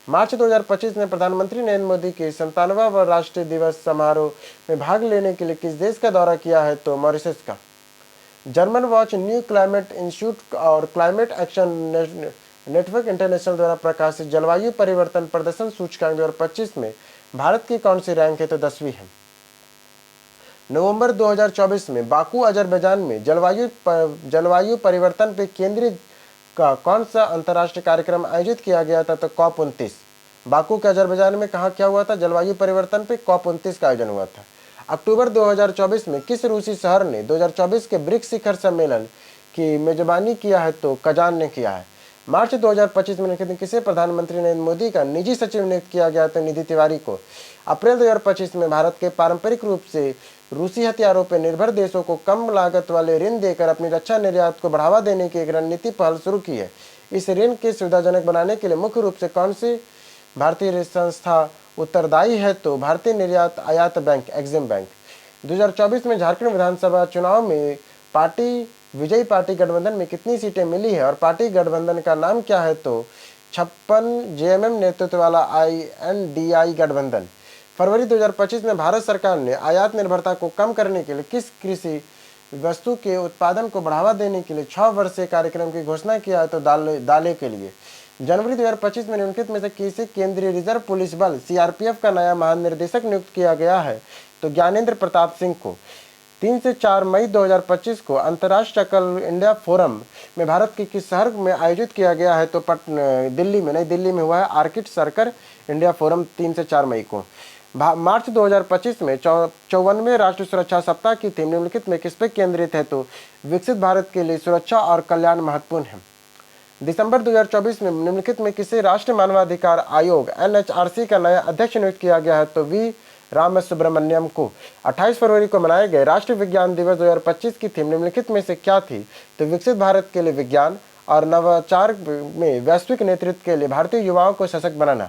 A: मार्च 2025 में प्रधानमंत्री नरेंद्र मोदी के 97वां राष्ट्रीय दिवस समारोह में भाग लेने के लिए किस देश का दौरा किया है? तो मॉरिशस का। German watch new climate institute और क्लाइमेट एक्शन नेटवर्क इंटरनेशनल द्वारा प्रकाशित जलवायु परिवर्तन प्रदर्शन सूचकांक 2025 में भारत की कौन सी रैंक है? तो 10वीं है। नवंबर 2024 में बाकू अजरबैजान में जलवायु परिवर्तन पर केंद्रीय का कौन सा अंतर्राष्ट्रीय कार्यक्रम आयोजित किया गया था? तो COP29। बाकू के अजरबैजान में कहाँ क्या हुआ था? जलवायु परिवर्तन पे COP29 का आयोजन हुआ था। अक्टूबर 2024 में किस रूसी शहर ने 2024 के ब्रिक्स शिखर सम्मेलन की मेजबानी किया है? तो कजान ने किया है। मार्च 2025 में किसे प्रधानमंत्री नरेंद्र मोदी का निजी सचिव नियुक्त किया गया? तो निधि तिवारी को। अप्रैल 2025 में भारत के पारंपरिक रूप से रूसी हथियारों पर निर्भर देशों को कम लागत वाले ऋण देकर अपनी रक्षा निर्यात को बढ़ावा देने की एक रणनीति पहल शुरू की है। इस ऋण के सुविधाजनक बनाने के लिए मुख्य रूप से कौन सी भारतीय संस्था उत्तरदायी है? तो भारतीय निर्यात आयात बैंक, एक्सिम बैंक। 2024 में झारखंड विधानसभा चुनाव में विजयी पार्टी गठबंधन में कितनी सीटें मिली है और पार्टी गठबंधन का नाम क्या है? तो 56 जेएमएम नेतृत्व वाला INDI गठबंधन। फरवरी 2025 में भारत सरकार ने आयात निर्भरता को कम करने के लिए किस कृषि वस्तु के उत्पादन को बढ़ावा देने के लिए 6 वर्षीय कार्यक्रम की घोषणा किया है? तो दालें के लिए। जनवरी 2025 में निम्नलिखित में से किसी केंद्रीय रिजर्व पुलिस बल CRPF का नया महानिर्देशक नियुक्त किया गया है? तो ज्ञानेंद्र प्रताप सिंह को। 3 से 4 मई 2025 को अंतर्राष्ट्रीय चकल इंडिया फोरम में भारत के किस शहर में आयोजित किया गया है? तो दिल्ली में, नई दिल्ली में हुआ है आर्किड सर्कल इंडिया फोरम 3 से 4 मई को। मार्च 2025 में 54वें राष्ट्रीय सुरक्षा सप्ताह की थीम निम्नलिखित में किस पे केंद्रित है? तो विकसित भारत के लिए सुरक्षा और कल्याण महत्वपूर्ण है। दिसंबर 2024 में निम्नलिखित में किसी राष्ट्रीय मानवाधिकार आयोग NHRC का नया अध्यक्ष नियुक्त किया गया है? तो V रामसुब्रमण्यम को। 28 फरवरी को मनाए गए राष्ट्रीय विज्ञान दिवस 2025 की थीम निम्नलिखित में से क्या थी? तो विकसित भारत के लिए विज्ञान और नवाचार में वैश्विक नेतृत्व के लिए भारतीय युवाओं को सशक्त बनाना।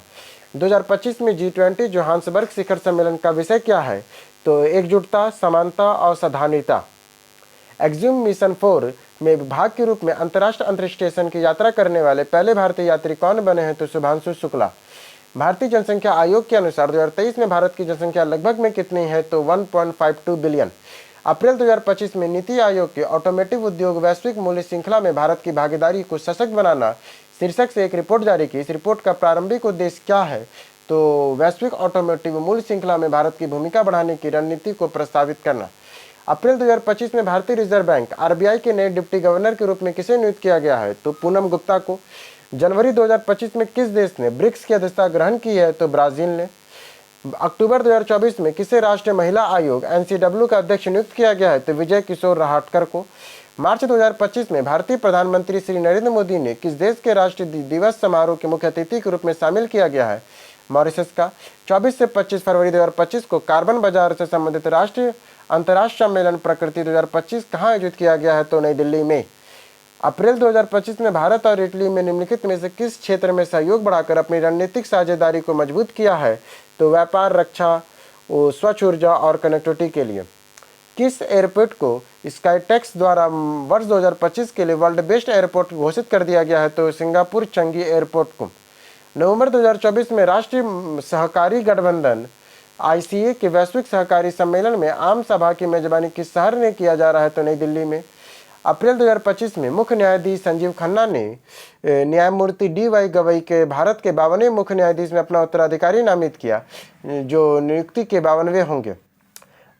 A: 2025 में G20 जोहान्सबर्ग शिखर सम्मेलन का विषय क्या है? तो एकजुटता, समानता और सौहार्दता। एक्जिम मिशन 4 में विभाग के रूप में अंतर्राष्ट्रीय अंतरिक्ष स्टेशन की यात्रा करने वाले पहले भारतीय यात्री कौन बने हैं? तो शुभांशु शुक्ला। भारतीय जनसंख्या आयोग के अनुसार 2023 में भारत की जनसंख्या लगभग में कितनी है? तो 1.52 बिलियन। अप्रैल 2025 में नीति आयोग के ऑटोमोटिव उद्योग वैश्विक मूल्य श्रृंखला में भारत की भागीदारी को सशक्त बनाना शीर्षक से एक रिपोर्ट जारी की। इस रिपोर्ट का प्रारंभिक उद्देश्य क्या है? तो वैश्विक ऑटोमोटिव मूल्य श्रृंखला में भारत की भूमिका बढ़ाने की रणनीति को प्रस्तावित करना। अप्रैल 2025 में भारतीय रिजर्व बैंक RBI के नए डिप्टी गवर्नर के रूप में किसे नियुक्त किया गया है? तो पूनम गुप्ता को। जनवरी 2025 में किस देश ने ब्रिक्स की अध्यक्षता ग्रहण की है? तो ब्राजील ने। अक्टूबर 2024 में किसे राष्ट्रीय महिला आयोग NCW का अध्यक्ष नियुक्त किया गया है? तो विजय किशोर रहाटकर को। मार्च 2025 में भारतीय प्रधानमंत्री श्री नरेंद्र मोदी ने किस देश के राष्ट्रीय दिवस समारोह के मुख्य अतिथि के रूप में शामिल किया गया है? मॉरिशस का। 24 से 25 फरवरी 2025 को कार्बन बाजार से संबंधित अंतर्राष्ट्रीय सम्मेलन प्रकृति 2025 कहाँ आयोजित किया गया है? तो नई दिल्ली में। अप्रैल 2025 में भारत और इटली में निम्नलिखित में से किस क्षेत्र में सहयोग बढ़ाकर अपनी रणनीतिक साझेदारी को मजबूत किया है? तो व्यापार, रक्षा, स्वच्छ ऊर्जा और कनेक्टिविटी के लिए। किस एयरपोर्ट को स्काईटेक्स द्वारा वर्ष 2025 के लिए वर्ल्ड बेस्ट एयरपोर्ट घोषित कर दिया गया है? तो सिंगापुर चंगी एयरपोर्ट को। नवंबर 2024 में राष्ट्रीय सहकारी गठबंधन ICA के वैश्विक सहकारी सम्मेलन में आम सभा की मेजबानी किस शहर में किया जा रहा है? तो नई दिल्ली में। अप्रैल 2025 में मुख्य न्यायाधीश संजीव खन्ना ने न्यायमूर्ति DY गवई के भारत के 52वें मुख्य न्यायाधीश में अपना उत्तराधिकारी नामित किया, जो नियुक्ति के 52वें होंगे।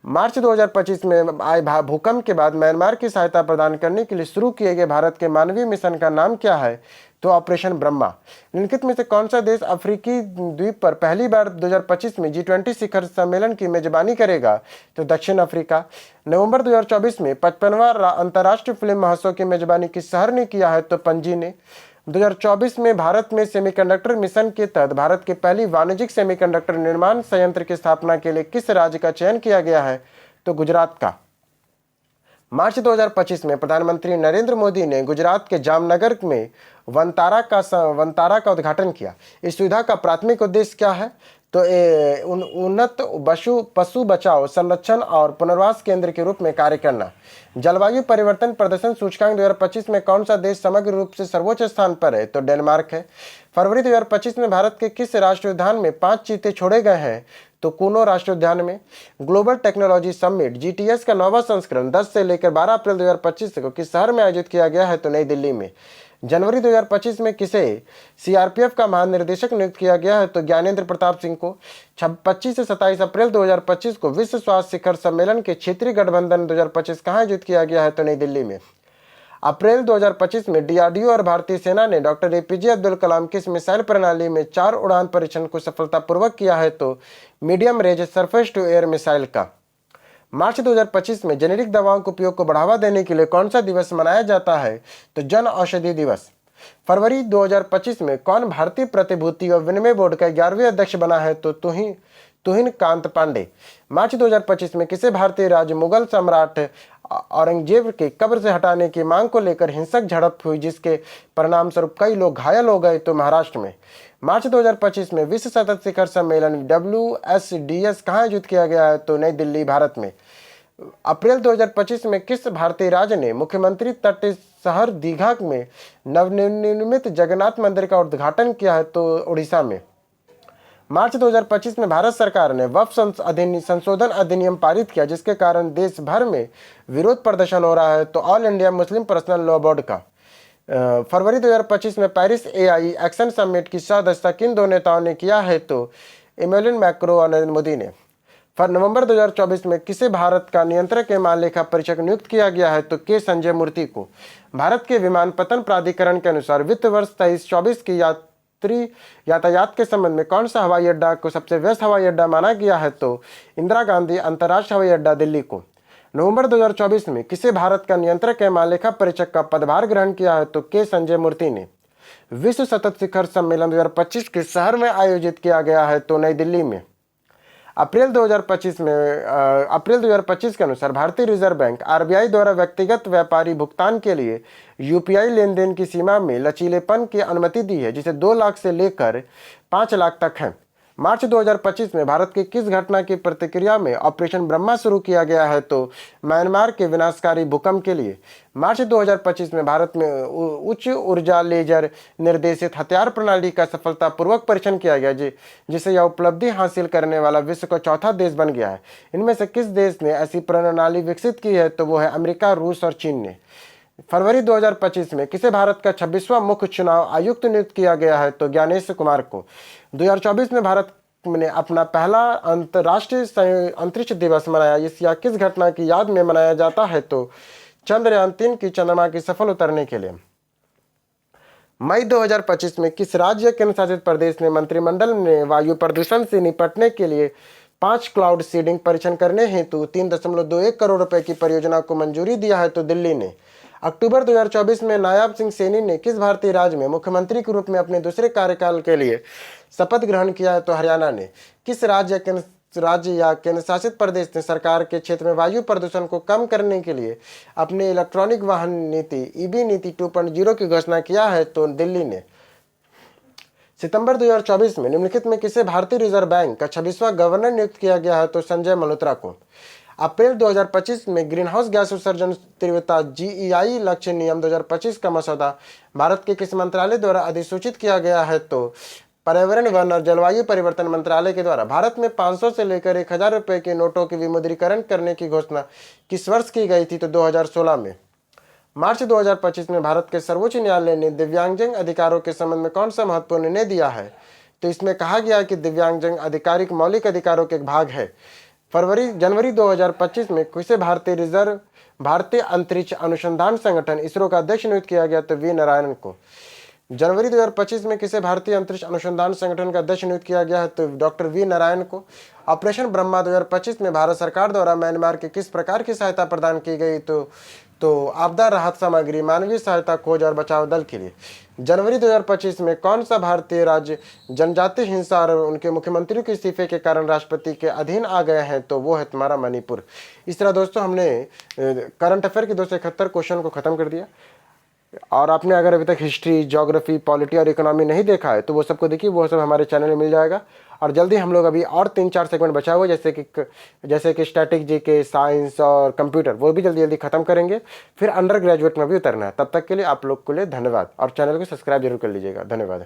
A: मार्च 2025 में आए भूकंप के बाद म्यांमार की सहायता प्रदान करने के लिए शुरू किए गए भारत के मानवीय मिशन का नाम क्या है? तो ऑपरेशन ब्रह्मा। निम्नलिखित में से कौन सा देश अफ्रीकी द्वीप पर पहली बार 2025 में G20 शिखर सम्मेलन की मेजबानी करेगा? तो दक्षिण अफ्रीका। नवंबर 2024 में 55वां अंतर्राष्ट्रीय फिल्म महोत्सव की मेजबानी किस शहर ने किया है? तो पणजी ने। 2024 में भारत में सेमीकंडक्टर मिशन के तहत भारत के पहली वाणिज्यिक सेमीकंडक्टर निर्माण संयंत्र की स्थापना के लिए किस राज्य का चयन किया गया है? तो गुजरात का। मार्च 2025 में प्रधानमंत्री नरेंद्र मोदी ने गुजरात के जामनगर में वनतारा का उद्घाटन किया। इस सुविधा का प्राथमिक उद्देश्य क्या है? तो उन्नत पशु बचाव, संरक्षण और पुनर्वास केंद्र के रूप में कार्य करना। जलवायु परिवर्तन प्रदर्शन सूचकांक 2025 में कौन सा देश समग्र रूप से सर्वोच्च स्थान पर है? तो डेनमार्क है। फरवरी 2025 में भारत के किस राष्ट्रीय उद्यान में 5 चीते छोड़े गए हैं? तो कूनो राष्ट्रीय उद्यान में। ग्लोबल टेक्नोलॉजी समिट GTS का 9वां संस्करण 10 से लेकर 12 अप्रैल 2025 को किस शहर में आयोजित किया गया है? तो नई दिल्ली में। जनवरी 2025 में किसे CRPF का महानिदेशक नियुक्त किया गया है? तो ज्ञानेंद्र प्रताप सिंह को। 25 से 27 अप्रैल 2025 को विश्व स्वास्थ्य शिखर सम्मेलन के क्षेत्रीय गठबंधन 2025 कहाँ आयोजित किया गया है? तो नई दिल्ली में। अप्रैल 2025 में DRDO और भारतीय सेना ने डॉक्टर APJ अब्दुल कलाम की इस मिसाइल प्रणाली में 4 उड़ान परीक्षण को सफलतापूर्वक किया है? तो medium range surface to air missile का। मार्च 2025 में जेनेरिक दवाओं के उपयोग को बढ़ावा देने के लिए कौन सा दिवस मनाया जाता है? तो जन औषधि दिवस। फरवरी 2025 में कौन भारतीय प्रतिभूति और विनिमय बोर्ड का 11वें अध्यक्ष बना है? तो तुहिन कांत पांडे। मार्च 2025 में किसे भारतीय राज्य मुगल सम्राट औरंगजेब के कब्र से हटाने की मांग को लेकर हिंसक झड़प हुई, जिसके परिणाम स्वरूप कई लोग घायल हो गए? तो महाराष्ट्र में। मार्च 2025 में विश्व सतत शिखर सम्मेलन WSDS कहाँ आयोजित किया गया है? तो नई दिल्ली, भारत में। अप्रैल 2025 में किस भारतीय राज्य ने मुख्यमंत्री तटीय शहर दीघा में नवनिर्मित जगन्नाथ मंदिर का उद्घाटन किया है? तो उड़ीसा में। मार्च 2025 में भारत सरकार ने वक्फ संशोधन अधिनियम पारित किया, जिसके कारण देश भर में विरोध प्रदर्शन हो रहा है? तो all India Muslim personal law board का। फरवरी 2025 में पेरिस AI एक्शन समिट की सदस्यता किन दो नेताओं ने किया है? तो इमैनुअल मैक्रो और नरेंद्र मोदी ने। नवंबर 2024 में किसे भारत का नियंत्रक एवं लेखा परीक्षक नियुक्त किया गया है? तो के संजय मूर्ति को। भारत के विमानपत्तन प्राधिकरण के अनुसार वित्त वर्ष 23-24 की यात्री यातायात के संबंध में कौन सा हवाई अड्डा को सबसे व्यस्त हवाई अड्डा माना गया है? तो इंदिरा गांधी अंतर्राष्ट्रीय हवाई अड्डा, दिल्ली को। नवंबर 2024 में किसे भारत का नियंत्रक एवं लेखा परीक्षक का पदभार ग्रहण किया है? तो के संजय मूर्ति ने। विश्व सतत शिखर सम्मेलन 2025 किस शहर में आयोजित किया गया है? तो नई दिल्ली में। अप्रैल 2025 के अनुसार भारतीय रिजर्व बैंक RBI द्वारा व्यक्तिगत व्यापारी भुगतान के लिए UPI लेनदेन की सीमा में लचीलेपन की अनुमति दी है, जिसे 2 लाख से लेकर 5 लाख तक है। मार्च 2025 में भारत की किस घटना की प्रतिक्रिया में ऑपरेशन ब्रह्मा शुरू किया गया है? तो म्यांमार के विनाशकारी भूकंप के लिए। मार्च 2025 में भारत में उच्च ऊर्जा लेजर निर्देशित हथियार प्रणाली का सफलतापूर्वक परीक्षण किया गया, जिसे यह उपलब्धि हासिल करने वाला विश्व का चौथा देश बन गया है। इनमें से किस देश ने ऐसी प्रणाली विकसित की है? तो वो है अमेरिका, रूस और चीन ने। फरवरी 2025 में किसे भारत का 26वां मुख्य चुनाव आयुक्त नियुक्त किया गया है? तो ज्ञानेश कुमार को। 2024 में भारत ने अपना पहला अंतर्राष्ट्रीय अंतरिक्ष दिवस मनाया। या किस घटना की याद में मनाया जाता है? तो चंद्रयान 3 की चंद्रमा की सफल उतरने के लिए। मई 2025 में किस राज्य केंद्र शासित प्रदेश ने मंत्रिमंडल ने वायु प्रदूषण से निपटने के लिए 5 क्लाउड सीडिंग परीक्षण करने हेतु 3.21 करोड़ रुपए की परियोजना को मंजूरी दिया है? तो दिल्ली ने। अक्टूबर 2024 में नायब सिंह सैनी ने किस भारतीय राज्य में मुख्यमंत्री के रूप में अपने दूसरे कार्यकाल के लिए शपथ ग्रहण किया है? तो हरियाणा ने। किस राज्य या केंद्र शासित प्रदेश ने सरकार के क्षेत्र में वायु प्रदूषण को कम करने के लिए अपने इलेक्ट्रॉनिक वाहन नीति EV नीति 2.0 की घोषणा किया है? तो दिल्ली ने। सितंबर 2024 में निम्नलिखित में किसे भारतीय रिजर्व बैंक का 26वां गवर्नर नियुक्त किया गया है? तो संजय मल्होत्रा को। अप्रैल 2025 में ग्रीन हाउस गैस उत्सर्जन तीव्रता GEI लक्ष्य नियम 2025 का मसौदा भारत के किस मंत्रालय द्वारा अधिसूचित किया गया है? तो पर्यावरण, वन और जलवायु परिवर्तन मंत्रालय के द्वारा। भारत में 500 से लेकर 1000 रुपए के नोटों के विमुद्रीकरण करने की घोषणा किस वर्ष की गई थी? तो 2016 में। मार्च 2025 में भारत के सर्वोच्च न्यायालय ने दिव्यांगजन अधिकारों के संबंध में कौन सा महत्वपूर्ण निर्णय दिया है? तो इसमें कहा गया कि दिव्यांगजन आधिकारिक मौलिक अधिकारों के एक भाग है। जनवरी 2025 में किसे भारतीय अंतरिक्ष अनुसंधान संगठन ISRO का अध्यक्ष नियुक्त किया गया? तो वी नारायणन को। जनवरी 2025 में किसे भारतीय अंतरिक्ष अनुसंधान संगठन का अध्यक्ष नियुक्त किया गया है? तो डॉक्टर वी नारायण को। ऑपरेशन ब्रह्मा 2025 में भारत सरकार द्वारा म्यांमार के किस प्रकार की सहायता प्रदान की गई? तो आपदा राहत सामग्री, मानवीय सहायता, खोज और बचाव दल के लिए। जनवरी 2025 में कौन सा भारतीय राज्य जनजातीय हिंसा और उनके मुख्यमंत्री के इस्तीफे के कारण राष्ट्रपति के अधीन आ गए हैं? तो वो है तुम्हारा मणिपुर। इस तरह दोस्तों हमने करंट अफेयर के 271 क्वेश्चन को खत्म कर दिया। और आपने अगर अभी तक हिस्ट्री, ज्योग्राफी, पॉलिटी और इकोनॉमी नहीं देखा है तो वो सबको देखिए, वो सब हमारे चैनल में मिल जाएगा। और जल्दी हम लोग अभी और 3-4 सेगमेंट बचा हुआ है, जैसे कि स्टैटिक जीके, साइंस और कंप्यूटर, वो भी जल्दी जल्दी खत्म करेंगे। फिर अंडर ग्रेजुएट में भी उतरना है। तब तक के लिए आप लोग के लिए धन्यवाद, और चैनल को सब्सक्राइब जरूर कर लीजिएगा। धन्यवाद।